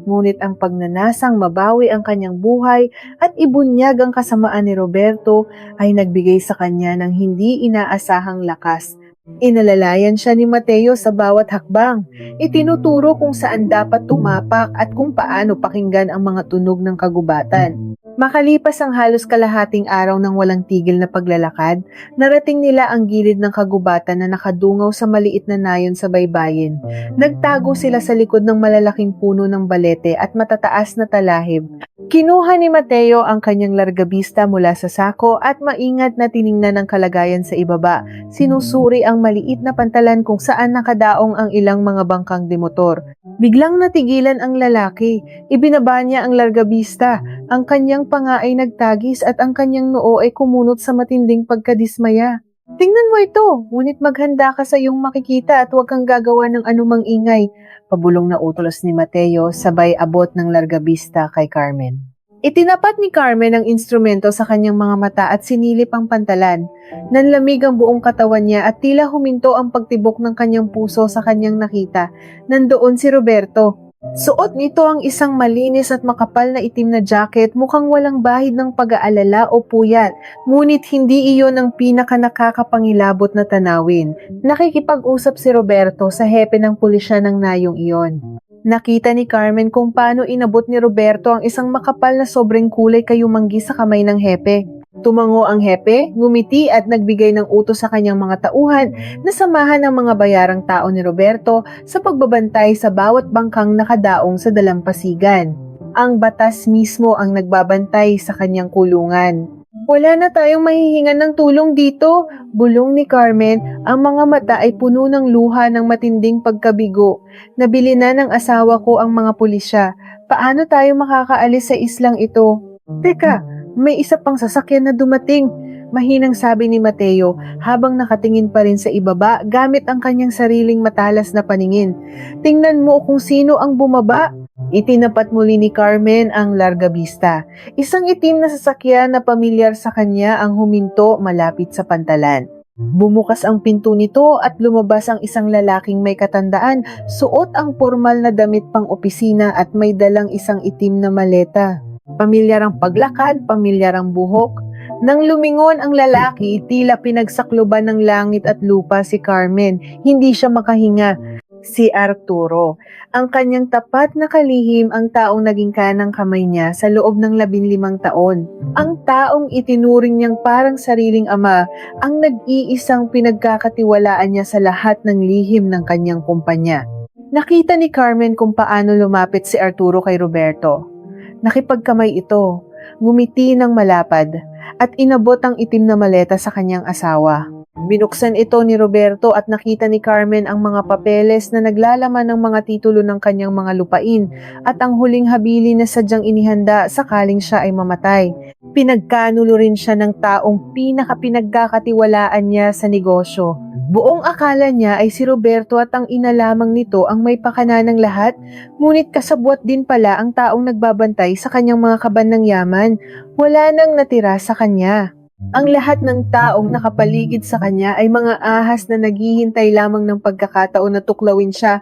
ngunit ang pagnanasang mabawi ang kanyang buhay at ibunyag ang kasamaan ni Roberto ay nagbigay sa kanya ng hindi inaasahang lakas. Inalalayan siya ni Mateo sa bawat hakbang. Itinuturo kung saan dapat tumapak at kung paano pakinggan ang mga tunog ng kagubatan. Makalipas ang halos kalahating araw ng walang tigil na paglalakad, narating nila ang gilid ng kagubatan na nakadungaw sa maliit na nayon sa baybayin. Nagtago sila sa likod ng malalaking puno ng balete at matataas na talahib. Kinuha ni Mateo ang kanyang largabista mula sa sako at maingat na tiningnan ang kalagayan sa ibaba. Sinusuri ang maliit na pantalan kung saan nakadaong ang ilang mga bangkang demotor. Biglang natigilan ang lalaki. Ibinaba niya ang largabista. Ang kanyang panga ay nagtagis at ang kanyang noo ay kumunot sa matinding pagkadismaya. Tingnan mo ito, ngunit maghanda ka sa iyong makikita at huwag kang gagawa ng anumang ingay. Pabulong na utos ni Mateo sabay abot ng largabista kay Carmen. Itinapat ni Carmen ang instrumento sa kanyang mga mata at sinilip ang pantalan. Nanlamig ang buong katawan niya at tila huminto ang pagtibok ng kanyang puso sa kanyang nakita. Nandoon si Roberto. Suot nito ang isang malinis at makapal na itim na jacket, mukhang walang bahid ng pag-aalala o puyat, ngunit hindi iyon ang pinaka-nakakapangilabot na tanawin. Nakikipag-usap si Roberto sa hepe ng pulisya ng nayong iyon. Nakita ni Carmen kung paano inabot ni Roberto ang isang makapal na sobrang kulay kayumanggi sa kamay ng hepe. Tumango ang hepe, ngumiti at nagbigay ng utos sa kanyang mga tauhan na samahan ang mga bayarang tao ni Roberto sa pagbabantay sa bawat bangkang nakadaong sa dalampasigan. Ang batas mismo ang nagbabantay sa kanyang kulungan. Wala na tayong mahihingan ng tulong dito, bulong ni Carmen. Ang mga mata ay puno ng luha ng matinding pagkabigo. Nabili na ng asawa ko ang mga pulisya. Paano tayo makakaalis sa islang ito? Teka, may isa pang sasakyan na dumating, mahinang sabi ni Mateo habang nakatingin pa rin sa ibaba gamit ang kanyang sariling matalas na paningin. Tingnan mo kung sino ang bumaba. Itinapat muli ni Carmen ang largabista. Isang itim na sasakyan na pamilyar sa kanya ang huminto malapit sa pantalan. Bumukas ang pinto nito at lumabas ang isang lalaking may katandaan, suot ang formal na damit pang opisina at may dalang isang itim na maleta. Pamilyar ang paglakad, pamilyar ang buhok. Nang lumingon ang lalaki, tila pinagsakloban ng langit at lupa si Carmen. Hindi siya makahinga. Si Arturo. Ang kanyang tapat na kalihim ang taong naging kanang kamay niya sa loob ng 15 taon. Ang taong itinuring niyang parang sariling ama, ang nag-iisang pinagkakatiwalaan niya sa lahat ng lihim ng kanyang kumpanya. Nakita ni Carmen kung paano lumapit si Arturo kay Roberto. Nakipagkamay ito, ngumiti ng malapad, at inabot ang itim na maleta sa kanyang asawa. Binuksan ito ni Roberto at nakita ni Carmen ang mga papeles na naglalaman ng mga titulo ng kanyang mga lupain at ang huling habili na sadyang inihanda sakaling siya ay mamatay. Pinagkanulo rin siya ng taong pinakapinagkakatiwalaan niya sa negosyo. Buong akala niya ay si Roberto at ang ina lamang nito ang may pakana ng lahat, ngunit kasabwat din pala ang taong nagbabantay sa kanyang mga kaban ng yaman. Wala nang natira sa kanya. Ang lahat ng taong nakapaligid sa kanya ay mga ahas na naghihintay lamang ng pagkakataon na tuklawin siya.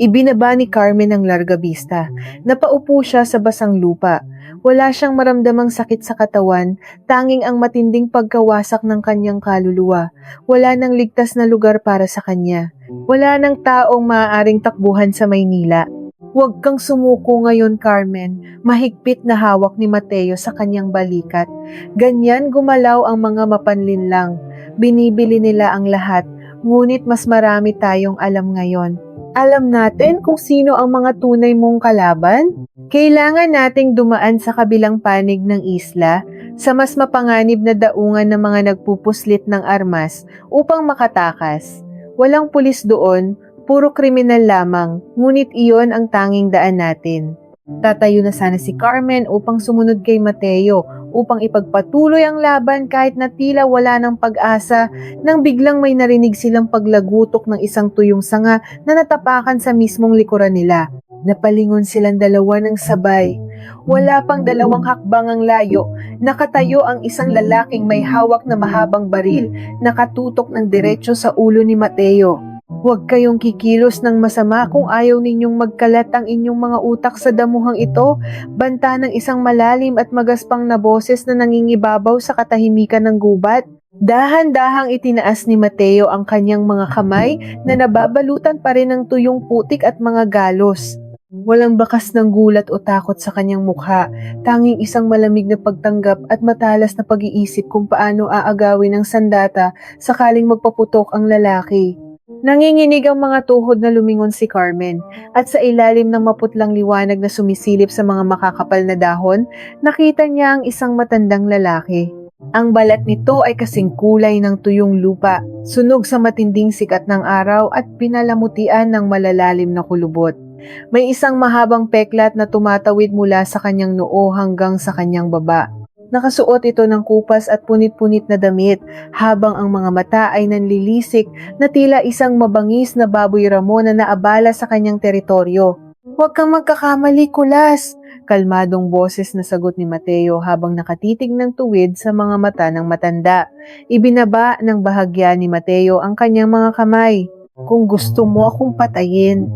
Ibinaba ni Carmen ang largabista. Napaupo siya sa basang lupa. Wala siyang maramdamang sakit sa katawan, tanging ang matinding pagkawasak ng kanyang kaluluwa. Wala nang ligtas na lugar para sa kanya. Wala nang taong maaaring takbuhan sa Maynila. Huwag kang sumuko ngayon, Carmen. Mahigpit na hawak ni Mateo sa kanyang balikat. Ganyan gumalaw ang mga mapanlinlang. Binibili nila ang lahat, ngunit mas marami tayong alam ngayon. Alam natin kung sino ang mga tunay mong kalaban? Kailangan nating dumaan sa kabilang panig ng isla, sa mas mapanganib na daungan ng mga nagpupuslit ng armas upang makatakas. Walang pulis doon, puro kriminal lamang, ngunit iyon ang tanging daan natin. Tatayo na sana si Carmen upang sumunod kay Mateo, upang ipagpatuloy ang laban kahit na tila wala ng pag-asa, nang biglang may narinig silang paglagutok ng isang tuyong sanga na natapakan sa mismong likuran nila. Napalingon silang dalawa ng sabay. Wala pang 2 hakbang ang layo, nakatayo ang isang lalaking may hawak na mahabang baril, nakatutok ng diretso sa ulo ni Mateo. Huwag kayong kikilos ng masama kung ayaw ninyong magkalat ang inyong mga utak sa damuhang ito, banta ng isang malalim at magaspang na boses na nangingibabaw sa katahimikan ng gubat. Dahan-dahang itinaas ni Mateo ang kanyang mga kamay na nababalutan pa rin ng tuyong putik at mga galos. Walang bakas ng gulat o takot sa kanyang mukha, tanging isang malamig na pagtanggap at matalas na pag-iisip kung paano aagawin ng sandata sakaling magpaputok ang lalaki. Nanginginig ang mga tuhod na lumingon si Carmen, at sa ilalim ng maputlang liwanag na sumisilip sa mga makakapal na dahon, nakita niya ang isang matandang lalaki. Ang balat nito ay kasing kulay ng tuyong lupa, sunog sa matinding sikat ng araw at pinalamutian ng malalalim na kulubot. May isang mahabang peklat na tumatawid mula sa kanyang noo hanggang sa kanyang baba. Nakasuot ito ng kupas at punit-punit na damit, habang ang mga mata ay nanlilisik na tila isang mabangis na baboy ramo na naabala sa kanyang teritoryo. "Huwag kang magkakamali, Kulas!" Kalmadong boses na sagot ni Mateo habang nakatitig ng tuwid sa mga mata ng matanda. Ibinaba ng bahagya ni Mateo ang kanyang mga kamay. "Kung gusto mo akong patayin,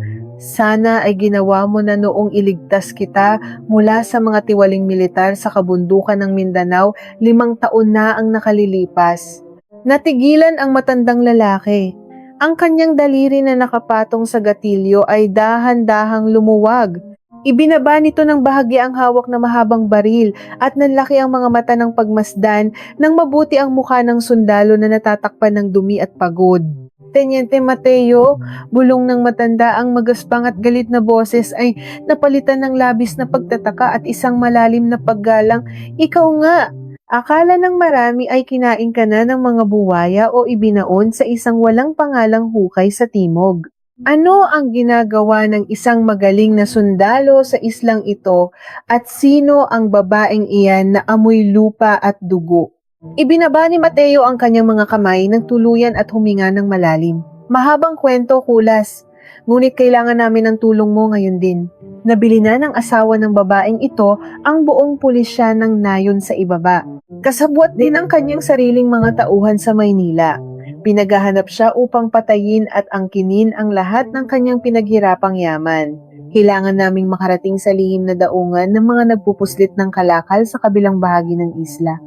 sana ay ginawa mo na noong iligtas kita mula sa mga tiwaling militar sa kabundukan ng Mindanao 5 taon na ang nakalilipas." Natigilan ang matandang lalaki. Ang kanyang daliri na nakapatong sa gatilyo ay dahan-dahang lumuwag. Ibinaba nito ng bahagya ang hawak na mahabang baril at nanlaki ang mga mata ng pagmasdan nang mabuti ang mukha ng sundalo na natatakpan ng dumi at pagod. "Teniente Mateo," bulong ng matanda, ang magaspang at galit na boses ay napalitan ng labis na pagtataka at isang malalim na paggalang. "Ikaw nga! Akala ng marami ay kinain ka na ng mga buwaya o ibinaon sa isang walang pangalang hukay sa timog. Ano ang ginagawa ng isang magaling na sundalo sa islang ito at sino ang babaeng iyan na amoy lupa at dugo?" Ibinaba ni Mateo ang kanyang mga kamay ng tuluyan at huminga ng malalim. "Mahabang kwento, Kulas. Ngunit kailangan namin ng tulong mo ngayon din." Nabili na ng asawa ng babaeng ito ang buong pulisya ng nayon sa ibaba. Kasabwat din ang kanyang sariling mga tauhan sa Maynila. Pinaghahanap siya upang patayin at angkinin ang lahat ng kanyang pinaghirapang yaman. Kailangan naming makarating sa lihim na daungan ng mga nagpupuslit ng kalakal sa kabilang bahagi ng isla.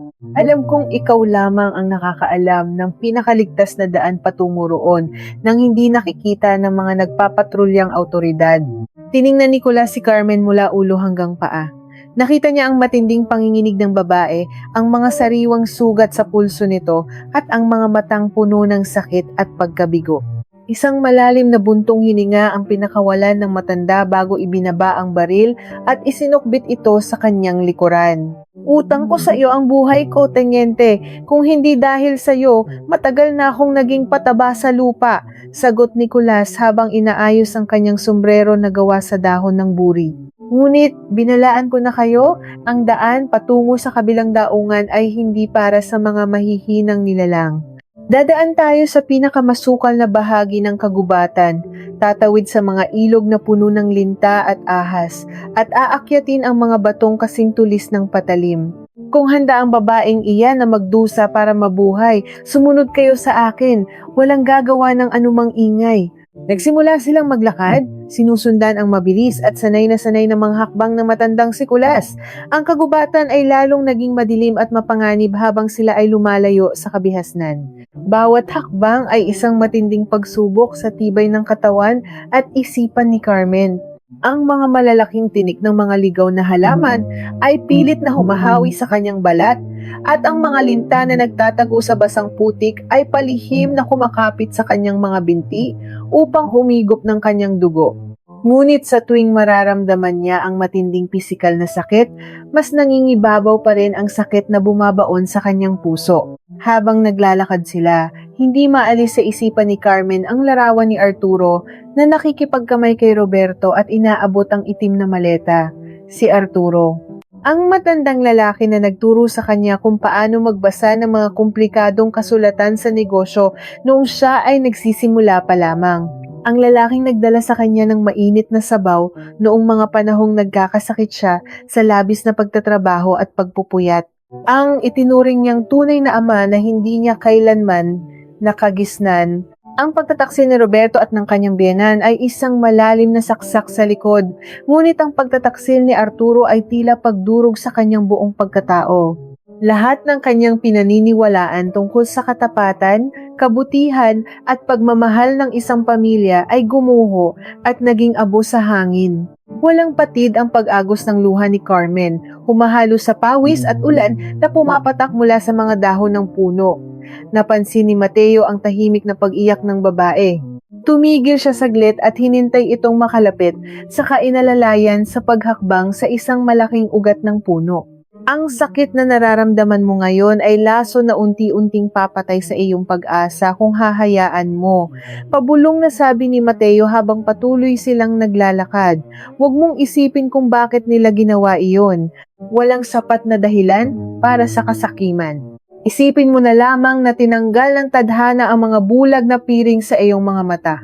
Alam kong ikaw lamang ang nakakaalam ng pinakaligtas na daan patungo roon nang hindi nakikita ng mga nagpapatrulyang autoridad. Tiningnan ni Nicolas si Carmen mula ulo hanggang paa. Nakita niya ang matinding panginginig ng babae, ang mga sariwang sugat sa pulso nito at ang mga matang puno ng sakit at pagkabigo. Isang malalim na buntong hininga ang pinakawalan ng matanda bago ibinaba ang baril at isinukbit ito sa kanyang likuran. "Utang ko sa iyo ang buhay ko, Teniente. Kung hindi dahil sa iyo, matagal na akong naging pataba sa lupa," sagot ni Nicolas habang inaayos ang kanyang sombrero na gawa sa dahon ng buri. "Ngunit binalaan ko na kayo, ang daan patungo sa kabilang daungan ay hindi para sa mga mahihinang nilalang. Dadaan tayo sa pinakamasukal na bahagi ng kagubatan, tatawid sa mga ilog na puno ng linta at ahas, at aakyatin ang mga batong kasing tulis ng patalim. Kung handa ang babaeng iyan na magdusa para mabuhay, sumunod kayo sa akin, walang gagawa ng anumang ingay." Nagsimula silang maglakad, sinusundan ang mabilis at sanay na mga hakbang ng matandang si Kulas. Ang kagubatan ay lalong naging madilim at mapanganib habang sila ay lumalayo sa kabihasnan. Bawat hakbang ay isang matinding pagsubok sa tibay ng katawan at isipan ni Carmen. Ang mga malalaking tinik ng mga ligaw na halaman ay pilit na humahawi sa kanyang balat at ang mga linta na nagtatago sa basang putik ay palihim na kumakapit sa kanyang mga binti upang humigop ng kanyang dugo. Ngunit sa tuwing mararamdaman niya ang matinding pisikal na sakit, mas nangingibabaw pa rin ang sakit na bumabaon sa kanyang puso. Habang naglalakad sila, hindi maalis sa isipan ni Carmen ang larawan ni Arturo na nakikipagkamay kay Roberto at inaabot ang itim na maleta. Si Arturo, ang matandang lalaki na nagturo sa kanya kung paano magbasa ng mga komplikadong kasulatan sa negosyo noong siya ay nagsisimula pa lamang. Ang lalaking nagdala sa kanya ng mainit na sabaw noong mga panahong nagkakasakit siya sa labis na pagtatrabaho at pagpupuyat. Ang itinuring niyang tunay na ama na hindi niya kailanman nakagisnan. Ang pagtataksil ni Roberto at ng kanyang biyenan ay isang malalim na saksak sa likod, ngunit ang pagtataksil ni Arturo ay tila pagdurog sa kanyang buong pagkatao. Lahat ng kanyang pinaniniwalaan tungkol sa katapatan, kabutihan at pagmamahal ng isang pamilya ay gumuho at naging abo sa hangin. Walang patid ang pag-agos ng luha ni Carmen, humahalo sa pawis at ulan na pumapatak mula sa mga dahon ng puno. Napansin ni Mateo ang tahimik na pag-iyak ng babae. Tumigil siya saglit at hinintay itong makalapit sa kainalalayan sa paghakbang sa isang malaking ugat ng puno. Ang sakit na nararamdaman mo ngayon ay laso na unti-unting papatay sa iyong pag-asa kung hahayaan mo. Pabulong na sabi ni Mateo habang patuloy silang naglalakad. Huwag mong isipin kung bakit nila ginawa iyon. Walang sapat na dahilan para sa kasakiman. Isipin mo na lamang na tinanggal ng tadhana ang mga bulag na piring sa iyong mga mata.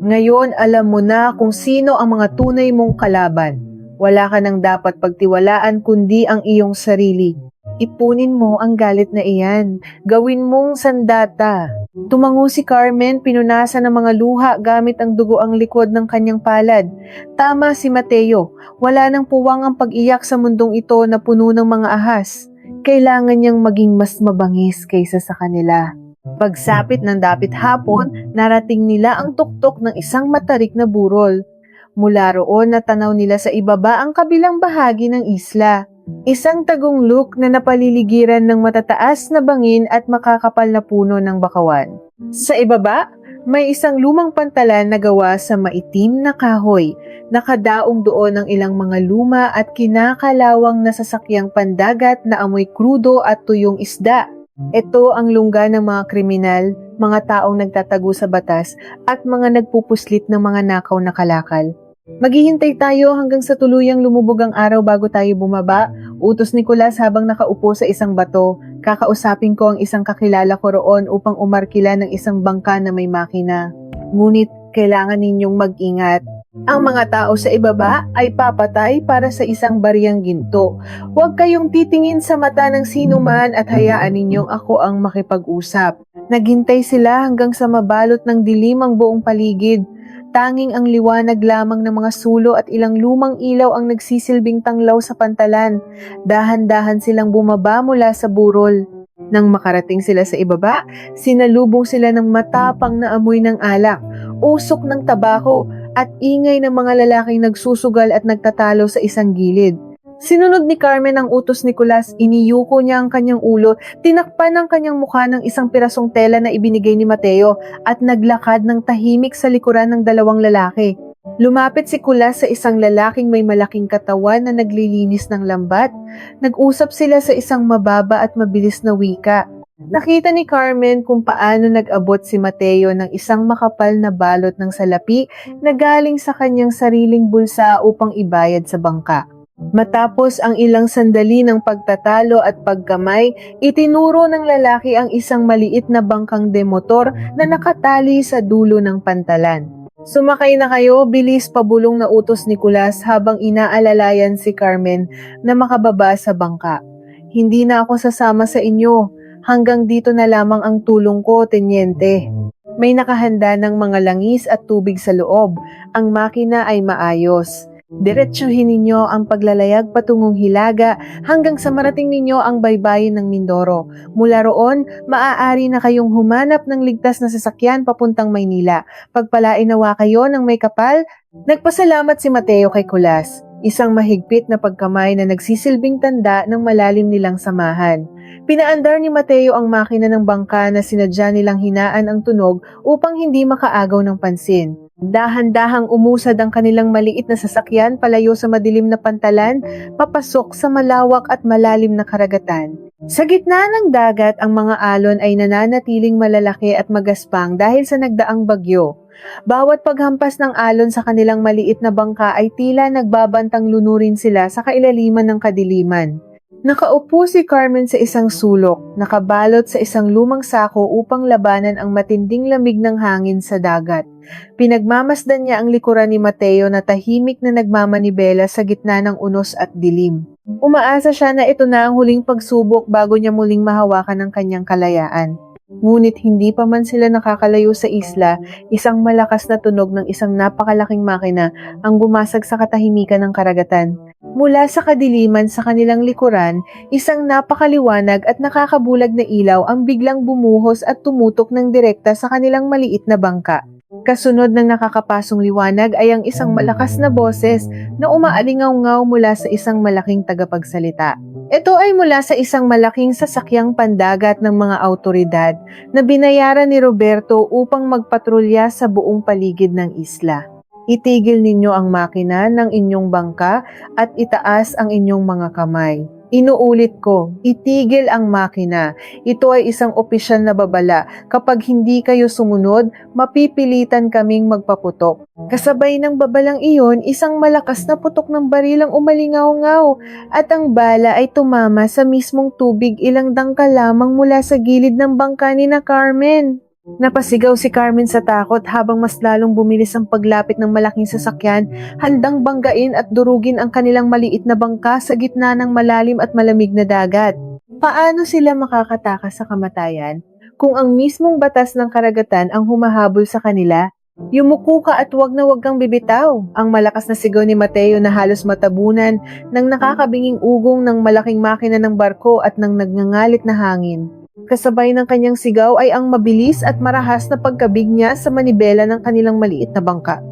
Ngayon alam mo na kung sino ang mga tunay mong kalaban. Wala ka nang dapat pagtiwalaan kundi ang iyong sarili. Ipunin mo ang galit na iyan. Gawin mong sandata. Tumango si Carmen, pinunasan ng mga luha gamit ang dugo ang likod ng kanyang palad. Tama si Mateo. Wala nang puwang ang pag-iyak sa mundong ito na puno ng mga ahas. Kailangan niyang maging mas mabangis kaysa sa kanila. Pagsapit ng dapit hapon, narating nila ang tuktok ng isang matarik na burol. Mula roon natanaw nila sa ibaba ang kabilang bahagi ng isla. Isang tagunglok na napaliligiran ng matataas na bangin at makakapal na puno ng bakawan. Sa ibaba, may isang lumang pantalan na gawa sa maitim na kahoy. Nakadaong doon ang ilang mga luma at kinakalawang na sasakyang pandagat na amoy krudo at tuyong isda. Ito ang lungga ng mga kriminal, mga taong nagtatago sa batas at mga nagpupuslit ng mga nakaw na kalakal. Maghihintay tayo hanggang sa tuluyang lumubog ang araw bago tayo bumaba, utos ni Nicolas habang nakaupo sa isang bato. Kakausapin ko ang isang kakilala ko roon upang umarkila ng isang bangka na may makina. Ngunit kailangan ninyong mag-ingat. Ang mga tao sa ibaba ay papatay para sa isang bariyang ginto. Huwag kayong titingin sa mata ng sino man at hayaan ninyong ako ang makipag-usap. Naghintay sila hanggang sa mabalot ng dilim ang buong paligid. Tanging ang liwanag lamang ng mga sulo at ilang lumang ilaw ang nagsisilbing tanglaw sa pantalan. Dahan-dahan silang bumaba mula sa burol. Nang makarating sila sa ibaba, sinalubong sila ng matapang na amoy ng alak, usok ng tabako, at ingay ng mga lalaking nagsusugal at nagtatalo sa isang gilid. Sinunod ni Carmen ang utos ni Nicolas, iniyuko niya ang kanyang ulo, tinakpan ang kanyang mukha ng isang pirasong tela na ibinigay ni Mateo at naglakad ng tahimik sa likuran ng dalawang lalaki. Lumapit si Nicolas sa isang lalaking may malaking katawan na naglilinis ng lambat. Nag-usap sila sa isang mababa at mabilis na wika. Nakita ni Carmen kung paano nag-abot si Mateo ng isang makapal na balot ng salapi na galing sa kanyang sariling bulsa upang ibayad sa bangka. Matapos ang ilang sandali ng pagtatalo at pagkamay, itinuro ng lalaki ang isang maliit na bangkang demotor na nakatali sa dulo ng pantalan. Sumakay na kayo, bilis, pabulong na utos ni Nicolas habang inaalalayan si Carmen na makababa sa bangka. Hindi na ako sasama sa inyo. Hanggang dito na lamang ang tulong ko, tenyente. May nakahanda ng mga langis at tubig sa loob. Ang makina ay maayos. Diretsuhin ninyo ang paglalayag patungong Hilaga hanggang sa marating ninyo ang baybayin ng Mindoro. Mula roon, maaari na kayong humanap ng ligtas na sasakyan papuntang Maynila. Pagpalain nawa kayo ng may kapal. Nagpasalamat si Mateo kay Nicolas, isang mahigpit na pagkamay na nagsisilbing tanda ng malalim nilang samahan. Pinaandar ni Mateo ang makina ng bangka na sinadya nilang hinaan ang tunog upang hindi makaagaw ng pansin. Dahan-dahang umusad ang kanilang maliit na sasakyan palayo sa madilim na pantalan, papasok sa malawak at malalim na karagatan. Sa gitna ng dagat, ang mga alon ay nananatiling malalaki at magaspang dahil sa nagdaang bagyo. Bawat paghampas ng alon sa kanilang maliit na bangka ay tila nagbabantang lunurin sila sa kailaliman ng kadiliman. Nakaupo si Carmen sa isang sulok, nakabalot sa isang lumang sako upang labanan ang matinding lamig ng hangin sa dagat. Pinagmamasdan niya ang likuran ni Mateo na tahimik na nagmamanibela sa gitna ng unos at dilim. Umaasa siya na ito na ang huling pagsubok bago niya muling mahawakan ang kanyang kalayaan. Ngunit hindi pa man sila nakakalayo sa isla, isang malakas na tunog ng isang napakalaking makina ang bumasag sa katahimikan ng karagatan. Mula sa kadiliman sa kanilang likuran, isang napakaliwanag at nakakabulag na ilaw ang biglang bumuhos at tumutok ng direkta sa kanilang maliit na bangka. Kasunod ng nakakapasong liwanag ay ang isang malakas na boses na umaalingaw-ngaw mula sa isang malaking tagapagsalita. Ito ay mula sa isang malaking sasakyang pandagat ng mga autoridad na binayaran ni Roberto upang magpatrolya sa buong paligid ng isla. Itigil ninyo ang makina ng inyong bangka at itaas ang inyong mga kamay. Inuulit ko, itigil ang makina. Ito ay isang opisyal na babala. Kapag hindi kayo sumunod, mapipilitan kaming magpaputok. Kasabay ng babalang iyon, isang malakas na putok ng barilang umalingaw-ngaw at ang bala ay tumama sa mismong tubig ilang dangkal lamang mula sa gilid ng bangka ni na Carmen. Napasigaw si Carmen sa takot habang mas lalong bumilis ang paglapit ng malaking sasakyan, handang banggain at durugin ang kanilang maliit na bangka sa gitna ng malalim at malamig na dagat. Paano sila makakatakas sa kamatayan kung ang mismong batas ng karagatan ang humahabol sa kanila? Yumuko ka at wag kang bibitaw. Ang malakas na sigaw ni Mateo na halos matabunan ng nakakabinging ugong ng malaking makina ng barko at ng nagngangalit na hangin. Kasabay ng kanyang sigaw ay ang mabilis at marahas na pagkabig niya sa manibela ng kanilang maliit na bangka.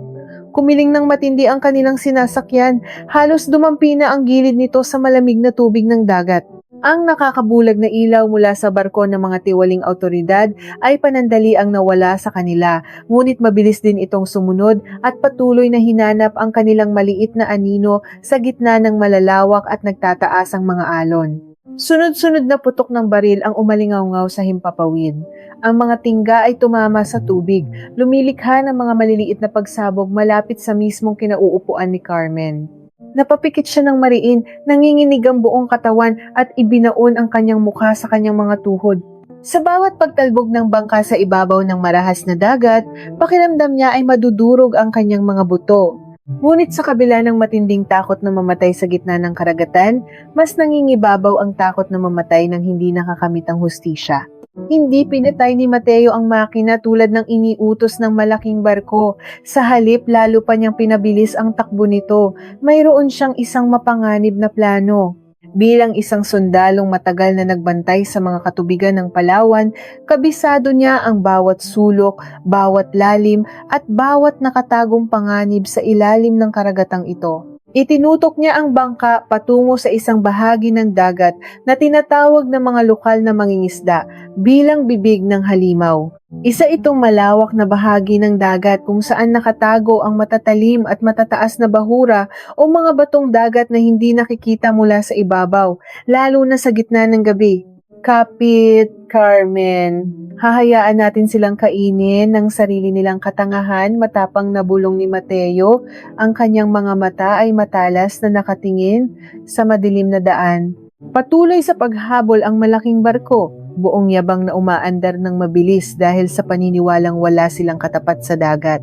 Kumiling ng matindi ang kanilang sinasakyan, halos dumampi na ang gilid nito sa malamig na tubig ng dagat. Ang nakakabulag na ilaw mula sa barko ng mga tiwaling autoridad ay panandali ang nawala sa kanila, ngunit mabilis din itong sumunod at patuloy na hinanap ang kanilang maliit na anino sa gitna ng malalawak at nagtataasang mga alon. Sunod-sunod na putok ng baril ang umalingaw-ngaw sa himpapawid. Ang mga tingga ay tumama sa tubig, lumilikha ng mga maliliit na pagsabog malapit sa mismong kinauupuan ni Carmen. Napapikit siya ng mariin, nanginginig ang buong katawan at ibinaon ang kanyang mukha sa kanyang mga tuhod. Sa bawat pagtalbog ng bangka sa ibabaw ng marahas na dagat, pakiramdam niya ay madudurog ang kanyang mga buto. Ngunit sa kabila ng matinding takot na mamatay sa gitna ng karagatan, mas nangingibabaw ang takot na mamatay nang hindi nakakamit ang hustisya. Hindi pinatay ni Mateo ang makina tulad ng iniutos ng malaking barko. Sa halip, lalo pa niyang pinabilis ang takbo nito. Mayroon siyang isang mapanganib na plano. Bilang isang sundalong matagal na nagbantay sa mga katubigan ng Palawan, kabisado niya ang bawat sulok, bawat lalim at bawat nakatagong panganib sa ilalim ng karagatang ito. Itinutok niya ang bangka patungo sa isang bahagi ng dagat na tinatawag ng mga lokal na mangingisda bilang bibig ng halimaw. Isa itong malawak na bahagi ng dagat kung saan nakatago ang matatalim at matataas na bahura o mga batong dagat na hindi nakikita mula sa ibabaw, lalo na sa gitna ng gabi. Kapit, Carmen, hahayaan natin silang kainin ng sarili nilang katangahan. Matapang na bulong ni Mateo, ang kanyang mga mata ay matalas na nakatingin sa madilim na daan. Patuloy sa paghabol ang malaking barko, buong yabang na umaandar ng mabilis dahil sa paniniwalang wala silang katapat sa dagat.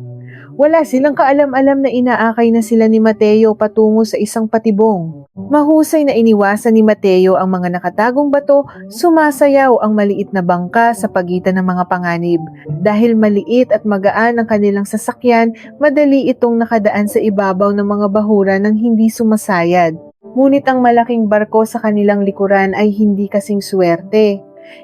Wala silang kaalam-alam na inaakay na sila ni Mateo patungo sa isang patibong. Mahusay na iniwasan ni Mateo ang mga nakatagong bato, sumasayaw ang maliit na bangka sa pagitan ng mga panganib. Dahil maliit at magaan ang kanilang sasakyan, madali itong nakadaan sa ibabaw ng mga bahura nang hindi sumasayad. Ngunit ang malaking barko sa kanilang likuran ay hindi kasing swerte.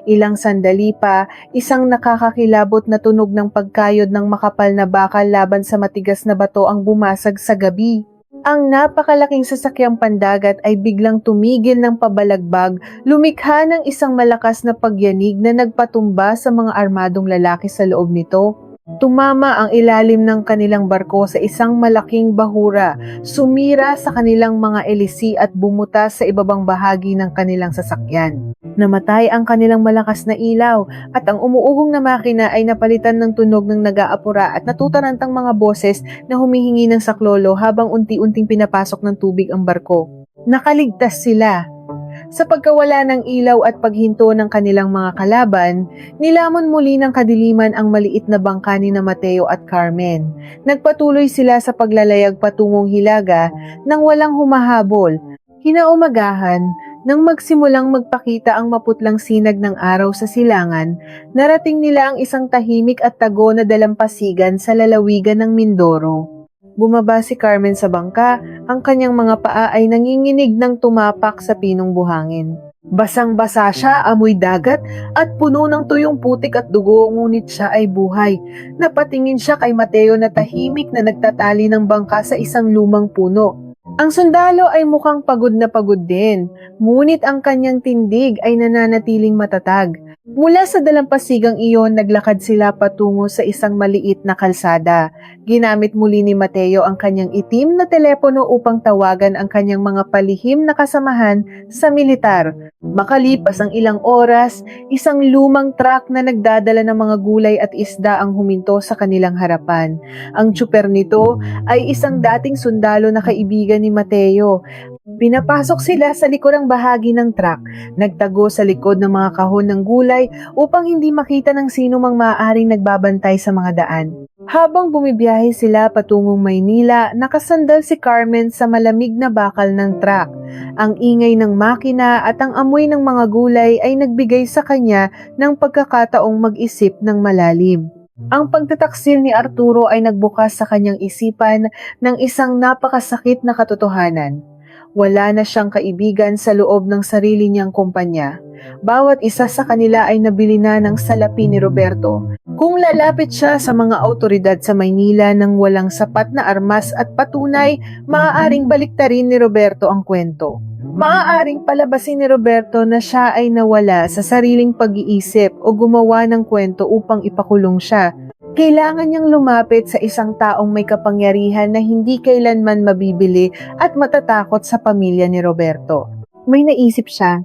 Ilang sandali pa, isang nakakakilabot na tunog ng pagkayod ng makapal na bakal laban sa matigas na bato ang bumasag sa gabi. Ang napakalaking sasakyang pandagat ay biglang tumigil ng pabalagbag, lumikha ng isang malakas na pagyanig na nagpatumba sa mga armadong lalaki sa loob nito. Tumama ang ilalim ng kanilang barko sa isang malaking bahura, sumira sa kanilang mga elisi at bumuta sa ibabang bahagi ng kanilang sasakyan. Namatay ang kanilang malakas na ilaw at ang umuugong na makina ay napalitan ng tunog ng nag-aapura at natutarantang mga boses na humihingi ng saklolo habang unti-unting pinapasok ng tubig ang barko. Nakaligtas sila. Sa pagkawala ng ilaw at paghinto ng kanilang mga kalaban, nilamon muli ng kadiliman ang maliit na bangka ni na Mateo at Carmen. Nagpatuloy sila sa paglalayag patungong Hilaga nang walang humahabol. Kinaumagahan, nang magsimulang magpakita ang maputlang sinag ng araw sa silangan, narating nila ang isang tahimik at tago na dalampasigan sa lalawigan ng Mindoro. Bumaba si Carmen sa bangka, ang kanyang mga paa ay nanginginig ng tumapak sa pinong buhangin. Basang-basa siya, amoy dagat, at puno ng tuyong putik at dugo, ngunit siya ay buhay. Napatingin siya kay Mateo na tahimik na nagtatali ng bangka sa isang lumang puno. Ang sundalo ay mukhang pagod na pagod din, ngunit ang kanyang tindig ay nananatiling matatag. Mula sa dalampasigang iyon, naglakad sila patungo sa isang maliit na kalsada. Ginamit muli ni Mateo ang kanyang itim na telepono upang tawagan ang kanyang mga palihim na kasamahan sa militar. Makalipas ang ilang oras, isang lumang truck na nagdadala ng mga gulay at isda ang huminto sa kanilang harapan. Ang tsuper nito ay isang dating sundalo na kaibigan ni Mateo. Pinapasok sila sa likurang bahagi ng truck, nagtago sa likod ng mga kahon ng gulay upang hindi makita ng sino mang maaaring nagbabantay sa mga daan. Habang bumibiyahe sila patungong Maynila, nakasandal si Carmen sa malamig na bakal ng truck. Ang ingay ng makina at ang amoy ng mga gulay ay nagbigay sa kanya ng pagkakataong mag-isip ng malalim. Ang pagtataksil ni Arturo ay nagbukas sa kanyang isipan ng isang napakasakit na katotohanan. Wala na siyang kaibigan sa loob ng sarili niyang kumpanya. Bawat isa sa kanila ay nabili na ng salapi ni Roberto. Kung lalapit siya sa mga autoridad sa Maynila nang walang sapat na armas at patunay, maaaring baliktarin ni Roberto ang kwento. Maaaring palabasin ni Roberto na siya ay nawala sa sariling pag-iisip o gumawa ng kwento upang ipakulong siya. Kailangan niyang lumapit sa isang taong may kapangyarihan na hindi kailanman mabibili at matatakot sa pamilya ni Roberto. May naisip siya,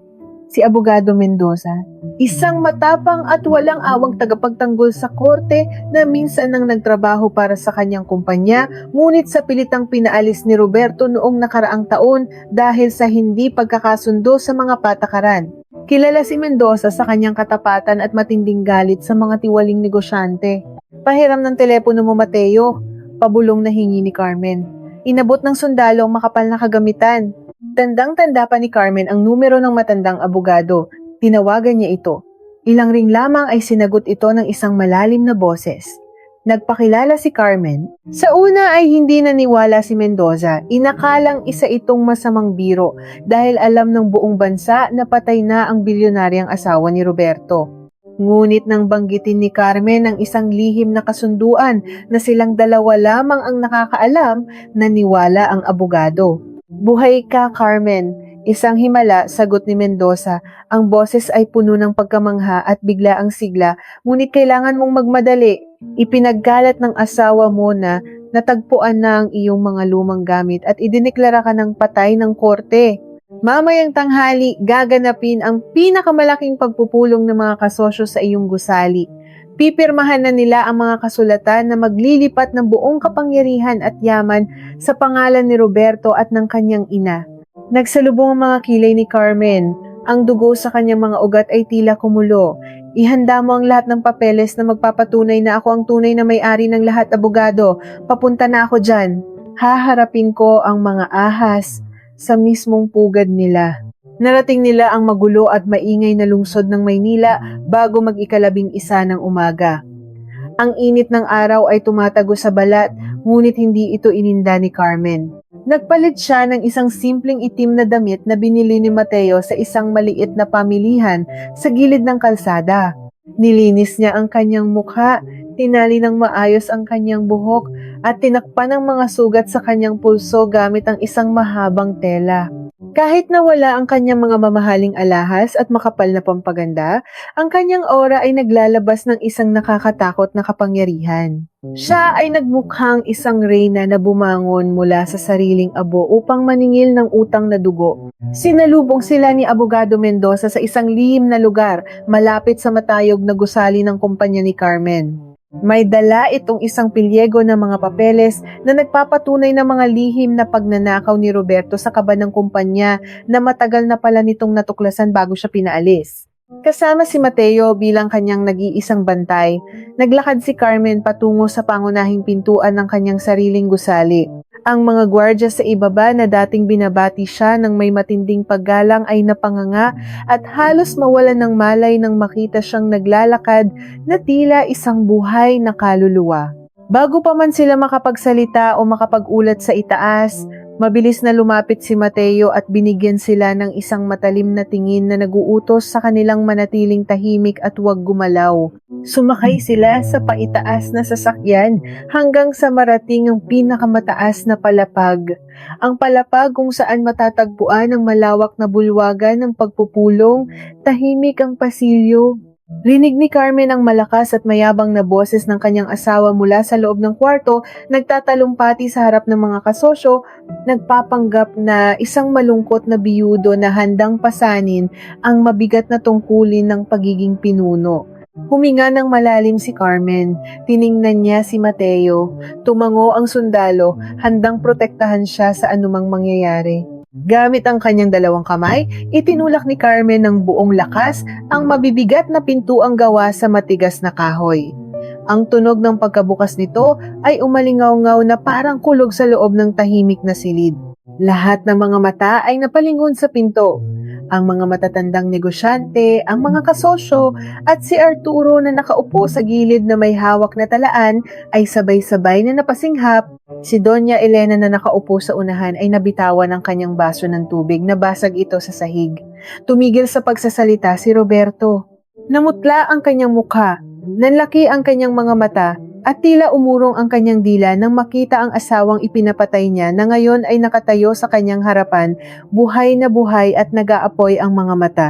si Abogado Mendoza, isang matapang at walang awang tagapagtanggol sa korte na minsan nang nagtrabaho para sa kanyang kumpanya, ngunit sa pilitang pinaalis ni Roberto noong nakaraang taon dahil sa hindi pagkakasundo sa mga patakaran. Kilala si Mendoza sa kanyang katapatan at matinding galit sa mga tiwaling negosyante. Pahiram ng telepono mo, Mateo, pabulong na hingi ni Carmen. Inabot ng sundalo ang makapal na kagamitan. Tandang-tanda pa ni Carmen ang numero ng matandang abogado. Tinawagan niya ito. Ilang ring lamang ay sinagot ito ng isang malalim na boses. Nagpakilala si Carmen. Sa una ay hindi naniwala si Mendoza. Inakalang isa itong masamang biro dahil alam ng buong bansa na patay na ang bilyonaryang asawa ni Roberto. Ngunit nang banggitin ni Carmen ang isang lihim na kasunduan na silang dalawa lamang ang nakakaalam, naniwala ang abogado. Buhay ka, Carmen. Isang himala, sagot ni Mendoza. Ang boses ay puno ng pagkamangha at bigla ang sigla, ngunit kailangan mong magmadali. Ipinagkalat ng asawa mo na natagpuan na ang iyong mga lumang gamit at idineklara ka ng patay ng korte. Mamayang tanghali, gaganapin ang pinakamalaking pagpupulong ng mga kasosyo sa iyong gusali. Pipirmahan na nila ang mga kasulatan na maglilipat ng buong kapangyarihan at yaman sa pangalan ni Roberto at ng kanyang ina. Nagsalubong ang mga kilay ni Carmen. Ang dugo sa kanyang mga ugat ay tila kumulo. Ihanda mo ang lahat ng papeles na magpapatunay na ako ang tunay na may-ari ng lahat, abogado. Papunta na ako dyan. Haharapin ko ang mga ahas sa mismong pugad nila. Narating nila ang magulo at maingay na lungsod ng Maynila bago mag-11 ng umaga. Ang init ng araw ay tumatago sa balat, ngunit hindi ito ininda ni Carmen. Nagpalit siya ng isang simpleng itim na damit na binili ni Mateo sa isang maliit na pamilihan sa gilid ng kalsada. Nilinis niya ang kanyang mukha, tinali ng maayos ang kanyang buhok, at tinakpan ang mga sugat sa kanyang pulso gamit ang isang mahabang tela. Kahit na wala ang kanyang mga mamahaling alahas at makapal na pampaganda, ang kanyang aura ay naglalabas ng isang nakakatakot na kapangyarihan. Siya ay nagmukhang isang reyna na bumangon mula sa sariling abo upang maningil ng utang na dugo. Sinalubong sila ni Abogado Mendoza sa isang lihim na lugar malapit sa matayog na gusali ng kumpanya ni Carmen. May dala itong isang pilyego ng mga papeles na nagpapatunay ng mga lihim na pagnanakaw ni Roberto sa kaba ng kumpanya na matagal na pala nitong natuklasan bago siya pinaalis. Kasama si Mateo bilang kanyang nag-iisang bantay, naglakad si Carmen patungo sa pangunahing pintuan ng kanyang sariling gusali. Ang mga gwardya sa ibaba na dating binabati siya ng may matinding paggalang ay napanganga at halos mawalan ng malay nang makita siyang naglalakad na tila isang buhay na kaluluwa. Bago pa man sila makapagsalita o makapag-ulat sa itaas, mabilis na lumapit si Mateo at binigyan sila ng isang matalim na tingin na naguutos sa kanilang manatiling tahimik at huwag gumalaw. Sumakay sila sa paitaas na sasakyan hanggang sa marating ang pinakamataas na palapag. Ang palapag kung saan matatagpuan ang malawak na bulwagan ng pagpupulong, tahimik ang pasilyo. Rinig ni Carmen ang malakas at mayabang na boses ng kanyang asawa mula sa loob ng kwarto, nagtatalumpati sa harap ng mga kasosyo, nagpapanggap na isang malungkot na biyudo na handang pasanin ang mabigat na tungkulin ng pagiging pinuno. Huminga ng malalim si Carmen. Tiningnan niya si Mateo. Tumango ang sundalo, handang protektahan siya sa anumang mangyayari. Gamit ang kanyang dalawang kamay, itinulak ni Carmen ng buong lakas ang mabibigat na pintuang gawa sa matigas na kahoy. Ang tunog ng pagkabukas nito ay umalingaw-ngaw na parang kulog sa loob ng tahimik na silid. Lahat ng mga mata ay napalingon sa pinto. Ang mga matatandang negosyante, ang mga kasosyo, at si Arturo na nakaupo sa gilid na may hawak na talaan ay sabay-sabay na napasinghap. Si Doña Elena na nakaupo sa unahan ay nabitawan ng kanyang baso ng tubig na basag ito sa sahig. Tumigil sa pagsasalita si Roberto. Namutla ang kanyang mukha, nanlaki ang kanyang mga mata, at tila umurong ang kanyang dila nang makita ang asawang ipinapatay niya na ngayon ay nakatayo sa kanyang harapan, buhay na buhay at nag-aapoy ang mga mata.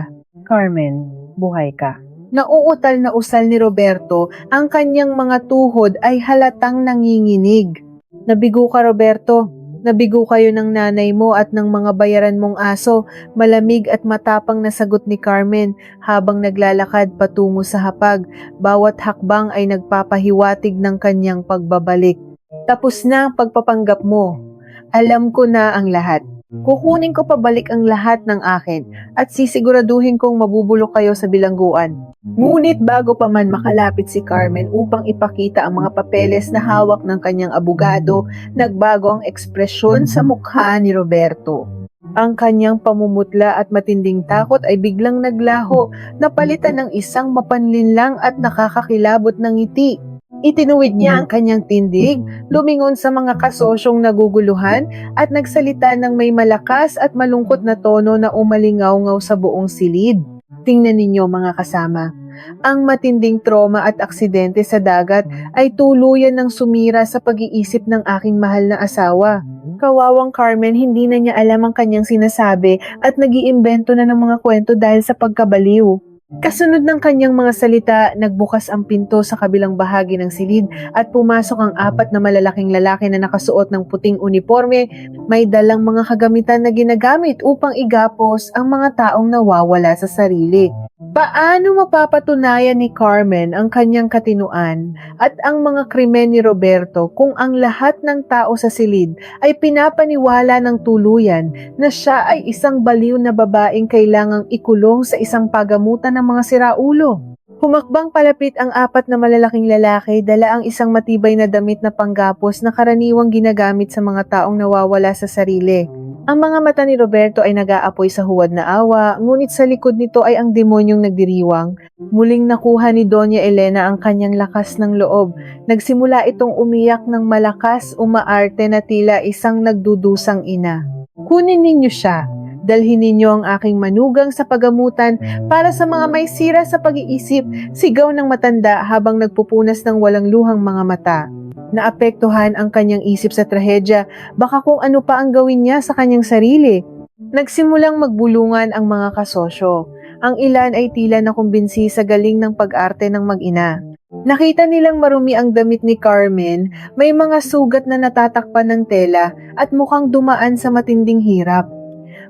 Carmen, buhay ka. Nauutal na usal ni Roberto, ang kanyang mga tuhod ay halatang nanginginig. Nabigo ka, Roberto. Nabigo kayo ng nanay mo at ng mga bayaran mong aso, malamig at matapang na sagot ni Carmen habang naglalakad patungo sa hapag. Bawat hakbang ay nagpapahiwatig ng kanyang pagbabalik. Tapos na ang pagpapanggap mo. Alam ko na ang lahat. Kukunin ko pabalik ang lahat ng akin at sisiguraduhin kong mabubulok kayo sa bilangguan. Ngunit bago pa man makalapit si Carmen upang ipakita ang mga papeles na hawak ng kanyang abogado, nagbago ang ekspresyon sa mukha ni Roberto. Ang kanyang pamumutla at matinding takot ay biglang naglaho, napalitan ng isang mapanlinlang at nakakakilabot na ngiti. Itinuwid niya ang kanyang tindig, lumingon sa mga kasosyong naguguluhan at nagsalita ng may malakas at malungkot na tono na umalingaw-ngaw sa buong silid. Tingnan ninyo mga kasama. Ang matinding trauma at aksidente sa dagat ay tuluyan ng sumira sa pag-iisip ng aking mahal na asawa. Kawawang Carmen, hindi na niya alam ang kanyang sinasabi at nag-iimbento na ng mga kwento dahil sa pagkabaliw. Kasunod ng kanyang mga salita, nagbukas ang pinto sa kabilang bahagi ng silid at pumasok ang apat na malalaking lalaki na nakasuot ng puting uniforme, may dalang mga kagamitan na ginagamit upang igapos ang mga taong nawawala sa sarili. Paano mapapatunayan ni Carmen ang kanyang katinuan at ang mga krimen ni Roberto kung ang lahat ng tao sa silid ay pinapaniwala ng tuluyan na siya ay isang baliw na babaeng kailangang ikulong sa isang pagamutan ng mga siraulo? Humakbang palapit ang apat na malalaking lalaki, dala ang isang matibay na damit na panggapos na karaniwang ginagamit sa mga taong nawawala sa sarili. Ang mga mata ni Roberto ay nag-aapoy sa huwad na awa, ngunit sa likod nito ay ang demonyong nagdiriwang. Muling nakuha ni Doña Elena ang kanyang lakas ng loob. Nagsimula itong umiyak ng malakas, umaarte na tila isang nagdudusang ina. Kunin ninyo siya. Dalhin ninyo ang aking manugang sa pagamutan para sa mga may sira sa pag-iisip, sigaw ng matanda habang nagpupunas ng walang luhang mga mata. Naapektuhan ang kanyang isip sa trahedya, baka kung ano pa ang gawin niya sa kanyang sarili. Nagsimulang magbulungan ang mga kasosyo. Ang ilan ay tila nakumbinsi sa galing ng pag-arte ng mag-ina. Nakita nilang marumi ang damit ni Carmen, may mga sugat na natatakpan ng tela at mukhang dumaan sa matinding hirap.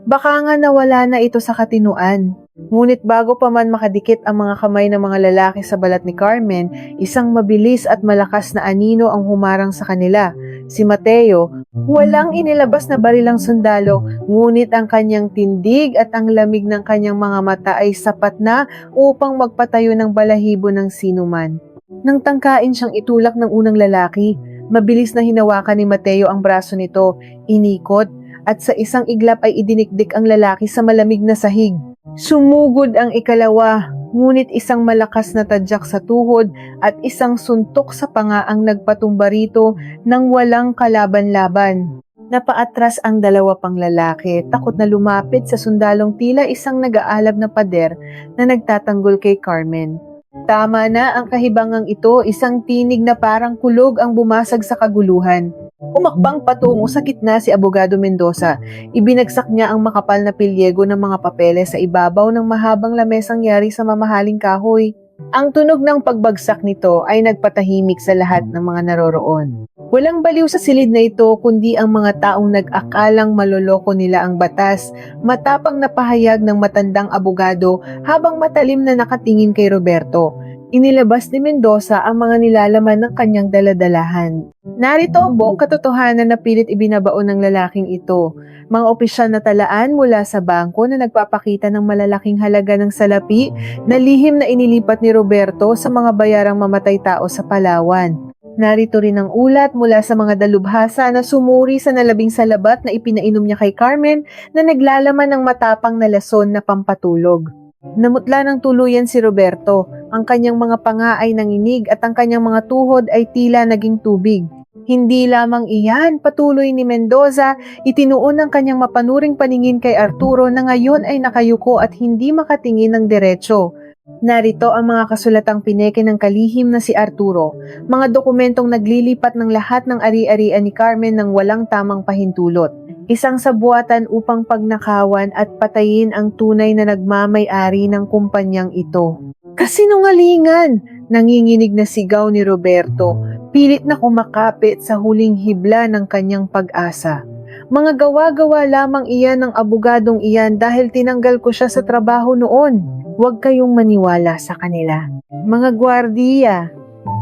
Baka nga nawala na ito sa katinuan. Ngunit bago pa man makadikit ang mga kamay ng mga lalaki sa balat ni Carmen, isang mabilis at malakas na anino ang humarang sa kanila. Si Mateo, walang inilabas na barilang sundalo, ngunit ang kanyang tindig at ang lamig ng kanyang mga mata ay sapat na upang magpatayo ng balahibo ng sinuman. Nang tangkain siyang itulak ng unang lalaki, mabilis na hinawakan ni Mateo ang braso nito, inikot, at sa isang iglap ay idinikdik ang lalaki sa malamig na sahig. Sumugod ang ikalawa, ngunit isang malakas na tadyak sa tuhod at isang suntok sa panga ang nagpatumba rito nang walang kalaban-laban. Napaatras ang dalawa pang lalaki, takot na lumapit sa sundalong tila isang nag-aalab na pader na nagtatanggol kay Carmen. Tama na ang kahibangang ito, isang tinig na parang kulog ang bumasag sa kaguluhan. Umakbang patungo sa gitna si Abogado Mendoza. Ibinagsak niya ang makapal na pilyego ng mga papeles sa ibabaw ng mahabang lamesang yari sa mamahaling kahoy. Ang tunog ng pagbagsak nito ay nagpatahimik sa lahat ng mga naroroon. Walang baliw sa silid na ito kundi ang mga taong nag-akalang maloloko nila ang batas, matapang na pahayag ng matandang abogado habang matalim na nakatingin kay Roberto. Inilabas ni Mendoza ang mga nilalaman ng kanyang daladalahan. Narito ang buong katotohanan na pilit ibinabaon ng lalaking ito. Mga opisyal na talaan mula sa bangko na nagpapakita ng malalaking halaga ng salapi na lihim na inilipat ni Roberto sa mga bayarang mamatay tao sa Palawan. Narito rin ang ulat mula sa mga dalubhasa na sumuri sa nalabing salabat na ipinainom niya kay Carmen na naglalaman ng matapang na lason na pampatulog. Namutla ng tuluyan si Roberto, ang kanyang mga panga ay nanginig at ang kanyang mga tuhod ay tila naging tubig. Hindi lamang iyan, patuloy ni Mendoza, itinuon ang kanyang mapanuring paningin kay Arturo na ngayon ay nakayuko at hindi makatingin ng diretso. Narito ang mga kasulatang pineke ng kalihim na si Arturo, mga dokumentong naglilipat ng lahat ng ari-arian ni Carmen ng walang tamang pahintulot. Isang sabuatan upang pagnakawan at patayin ang tunay na nagmamay-ari ng kumpanyang ito. Kasinungalingan! Nanginginig na sigaw ni Roberto, pilit na kumakapit sa huling hibla ng kanyang pag-asa. Mga gawa-gawa lamang iyan ng abogadong iyan dahil tinanggal ko siya sa trabaho noon. Huwag kayong maniwala sa kanila. Mga gwardiya,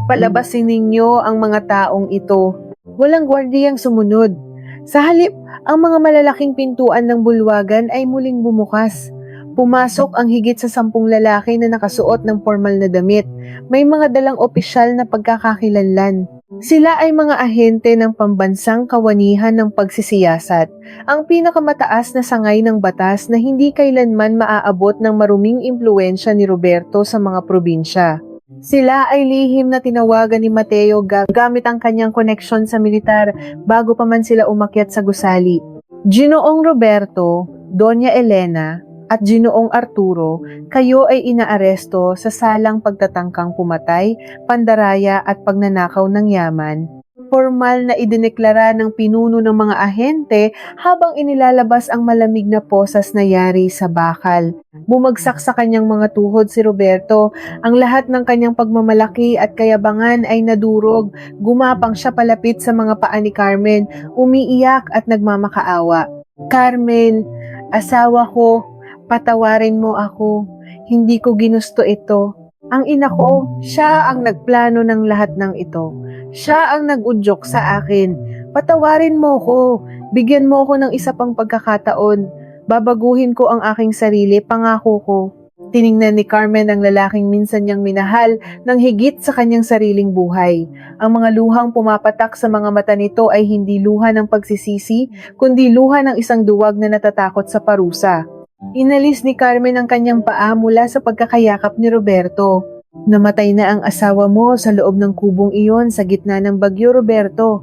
palabasin ninyo ang mga taong ito. Walang gwardiyang sumunod. Sa halip, ang mga malalaking pintuan ng bulwagan ay muling bumukas. Pumasok ang higit sa 10 lalaki na nakasuot ng formal na damit. May mga dalang opisyal na pagkakakilanlan. Sila ay mga ahente ng pambansang kawanihan ng pagsisiyasat, ang pinakamataas na sangay ng batas na hindi kailanman maaabot ng maruming impluensya ni Roberto sa mga probinsya. Sila ay lihim na tinawagan ni Mateo gamit ang kanyang koneksyon sa militar bago pa man sila umakyat sa gusali. Ginoong Roberto, Doña Elena, at Ginoong Arturo, kayo ay inaaresto sa salang pagtatangkang pumatay, pandaraya at pagnanakaw ng yaman. Formal na idineklara ng pinuno ng mga ahente habang inilalabas ang malamig na posas na yari sa bakal. Bumagsak sa kanyang mga tuhod si Roberto, ang lahat ng kanyang pagmamalaki at kayabangan ay nadurog, gumapang siya palapit sa mga paa ni Carmen, umiiyak at nagmamakaawa. Carmen, asawa ko, patawarin mo ako, hindi ko ginusto ito. Ang ina ko, siya ang nagplano ng lahat ng ito. Siya ang nag-udyok sa akin. Patawarin mo ko, bigyan mo ko ng isa pang pagkakataon. Babaguhin ko ang aking sarili, pangako ko. Tiningnan ni Carmen ang lalaking minsan niyang minahal ng higit sa kanyang sariling buhay. Ang mga luhang pumapatak sa mga mata nito ay hindi luha ng pagsisisi, kundi luha ng isang duwag na natatakot sa parusa. Inalis ni Carmen ang kanyang paa mula sa pagkakayakap ni Roberto. Namatay na ang asawa mo sa loob ng kubong iyon sa gitna ng bagyo, Roberto.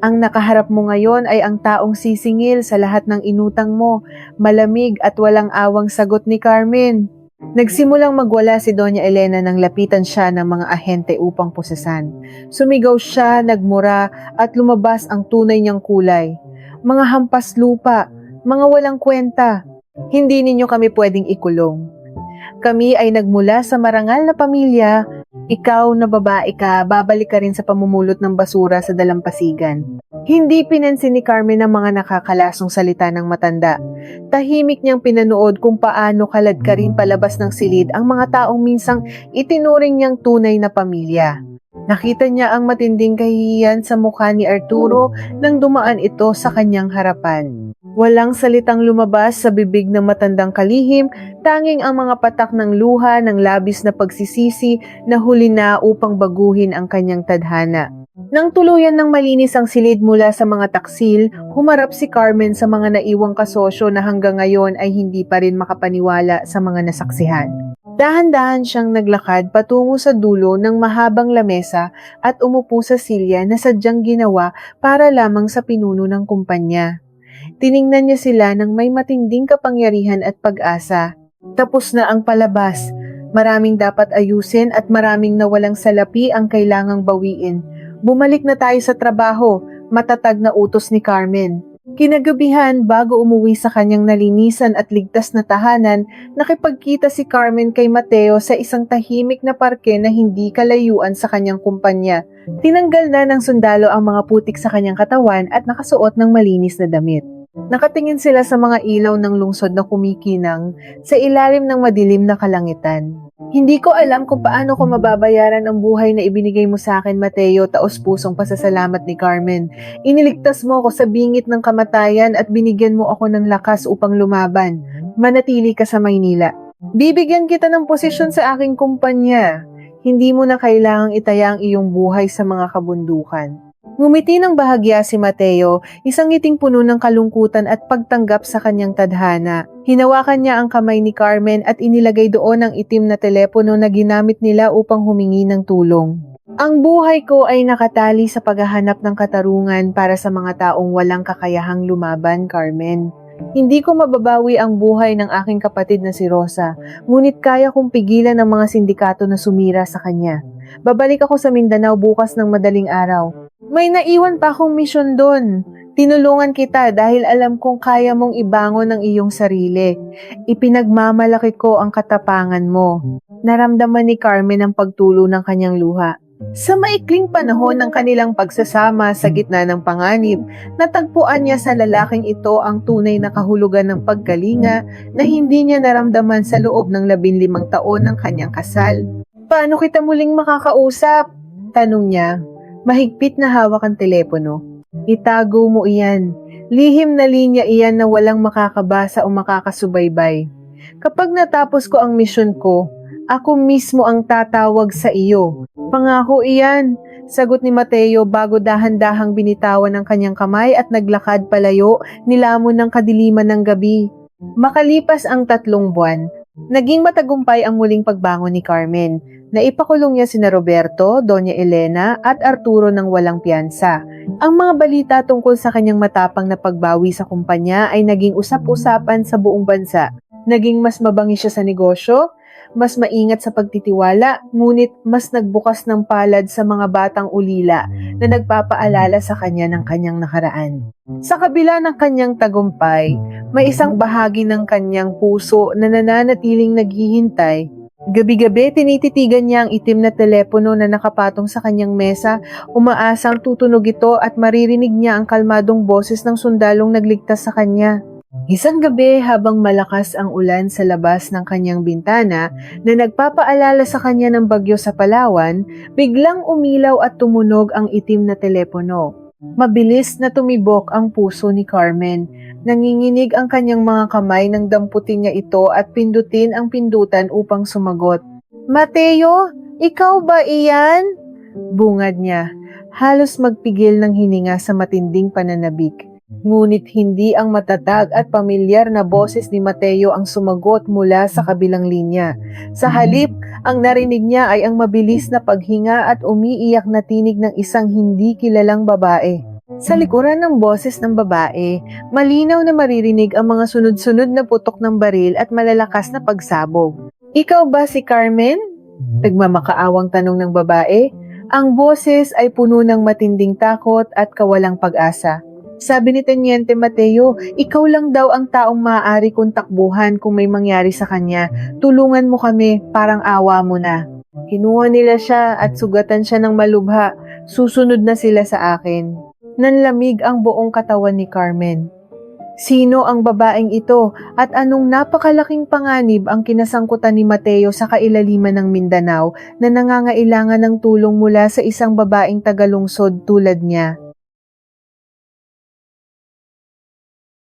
Ang nakaharap mo ngayon ay ang taong sisingil sa lahat ng inutang mo, malamig at walang awang sagot ni Carmen. Nagsimulang magwala si Doña Elena nang lapitan siya ng mga ahente upang pusesan. Sumigaw siya, nagmura at lumabas ang tunay niyang kulay. Mga hampas lupa, mga walang kwenta. Hindi ninyo kami pwedeng ikulong. Kami ay nagmula sa marangal na pamilya. Ikaw na babae ka, babalik ka rin sa pamumulot ng basura sa dalampasigan. Hindi pinansin ni Carmen ang mga nakakalasong salita ng matanda. Tahimik niyang pinanood kung paano kaladkarin palabas ng silid ang mga taong minsang itinuring niyang tunay na pamilya. Nakita niya ang matinding kahihiyan sa mukha ni Arturo nang dumaan ito sa kanyang harapan. Walang salitang lumabas sa bibig ng matandang kalihim, tanging ang mga patak ng luha ng labis na pagsisisi na huli na upang baguhin ang kanyang tadhana. Nang tuluyan ng malinis ang silid mula sa mga taksil, humarap si Carmen sa mga naiwang kasosyo na hanggang ngayon ay hindi pa rin makapaniwala sa mga nasaksihan. Dahan-dahan siyang naglakad patungo sa dulo ng mahabang lamesa at umupo sa silya na sadyang ginawa para lamang sa pinuno ng kumpanya. Tiningnan niya sila ng may matinding kapangyarihan at pag-asa. Tapos na ang palabas. Maraming dapat ayusin at maraming nawalang salapi ang kailangang bawiin. Bumalik na tayo sa trabaho, matatag na utos ni Carmen. Kinagabihan bago umuwi sa kanyang nalinisan at ligtas na tahanan, nakipagkita si Carmen kay Mateo sa isang tahimik na parke na hindi kalayuan sa kanyang kumpanya. Tinanggal na ng sundalo ang mga putik sa kanyang katawan at nakasuot ng malinis na damit. Nakatingin sila sa mga ilaw ng lungsod na kumikinang sa ilalim ng madilim na kalangitan. Hindi ko alam kung paano ko mababayaran ang buhay na ibinigay mo sa akin, Mateo, taos-pusong pasasalamat ni Carmen. Iniligtas mo ako sa bingit ng kamatayan at binigyan mo ako ng lakas upang lumaban. Manatili ka sa Maynila. Bibigyan kita ng posisyon sa aking kumpanya. Hindi mo na kailangang itaya ang iyong buhay sa mga kabundukan. Ngumiti ng bahagya si Mateo, isang ngiting puno ng kalungkutan at pagtanggap sa kanyang tadhana. Hinawakan niya ang kamay ni Carmen at inilagay doon ang itim na telepono na ginamit nila upang humingi ng tulong. Ang buhay ko ay nakatali sa paghahanap ng katarungan para sa mga taong walang kakayahang lumaban, Carmen. Hindi ko mababawi ang buhay ng aking kapatid na si Rosa, ngunit kaya kong pigilan ang mga sindikato na sumira sa kanya. Babalik ako sa Mindanao bukas ng madaling araw. May naiwan pa akong misyon doon. Tinulungan kita dahil alam kong kaya mong ibangon ang iyong sarili. Ipinagmamalaki ko ang katapangan mo. Naramdaman ni Carmen ang pagtulo ng kanyang luha. Sa maikling panahon ng kanilang pagsasama sa gitna ng panganib, natagpuan niya sa lalaking ito ang tunay na kahulugan ng pagkalinga na hindi niya naramdaman sa loob ng 15 taon ng kanyang kasal. Paano kita muling makakausap? Tanong niya. Mahigpit na hawak ang telepono. Itago mo iyan. Lihim na linya iyan na walang makakabasa o makakasubaybay. Kapag natapos ko ang misyon ko, ako mismo ang tatawag sa iyo. Pangako iyan, sagot ni Mateo bago dahan-dahang binitawan ang kanyang kamay at naglakad palayo nilamon ng kadiliman ng gabi. Makalipas ang 3 buwan, naging matagumpay ang muling pagbangon ni Carmen. Naipakulong niya sina Roberto, Doña Elena at Arturo ng walang piyansa. Ang mga balita tungkol sa kanyang matapang na pagbawi sa kumpanya ay naging usap-usapan sa buong bansa. Naging mas mabangi siya sa negosyo, mas maingat sa pagtitiwala, ngunit mas nagbukas ng palad sa mga batang ulila na nagpapaalala sa kanya ng kanyang nakaraan. Sa kabila ng kanyang tagumpay, may isang bahagi ng kanyang puso na nananatiling naghihintay. Gabi-gabi tinititigan niya ang itim na telepono na nakapatong sa kanyang mesa, umaasang tutunog ito at maririnig niya ang kalmadong boses ng sundalong nagligtas sa kanya. Isang gabi habang malakas ang ulan sa labas ng kanyang bintana na nagpapaalala sa kanya ng bagyo sa Palawan, biglang umilaw at tumunog ang itim na telepono. Mabilis na tumibok ang puso ni Carmen. Nanginginig ang kanyang mga kamay nang damputin niya ito at pindutin ang pindutan upang sumagot. Mateo, ikaw ba iyan? Bungad niya. Halos magpigil ng hininga sa matinding pananabik. Ngunit hindi ang matatag at pamilyar na boses ni Mateo ang sumagot mula sa kabilang linya. Sa halip, ang narinig niya ay ang mabilis na paghinga at umiiyak na tinig ng isang hindi kilalang babae. Sa likuran ng boses ng babae, malinaw na maririnig ang mga sunod-sunod na putok ng baril at malalakas na pagsabog. Ikaw ba si Carmen? Nagmamakaawang tanong ng babae. Ang boses ay puno ng matinding takot at kawalang pag-asa. Sabi ni Teniente Mateo, ikaw lang daw ang taong maaari kong takbuhan kung may mangyari sa kanya. Tulungan mo kami, parang awa mo na. Kinuha nila siya at sugatan siya ng malubha. Susunod na sila sa akin. Nanlamig ang buong katawan ni Carmen. Sino ang babaeng ito at anong napakalaking panganib ang kinasangkutan ni Mateo sa kailaliman ng Mindanao na nangangailangan ng tulong mula sa isang babaeng tagalungsod tulad niya?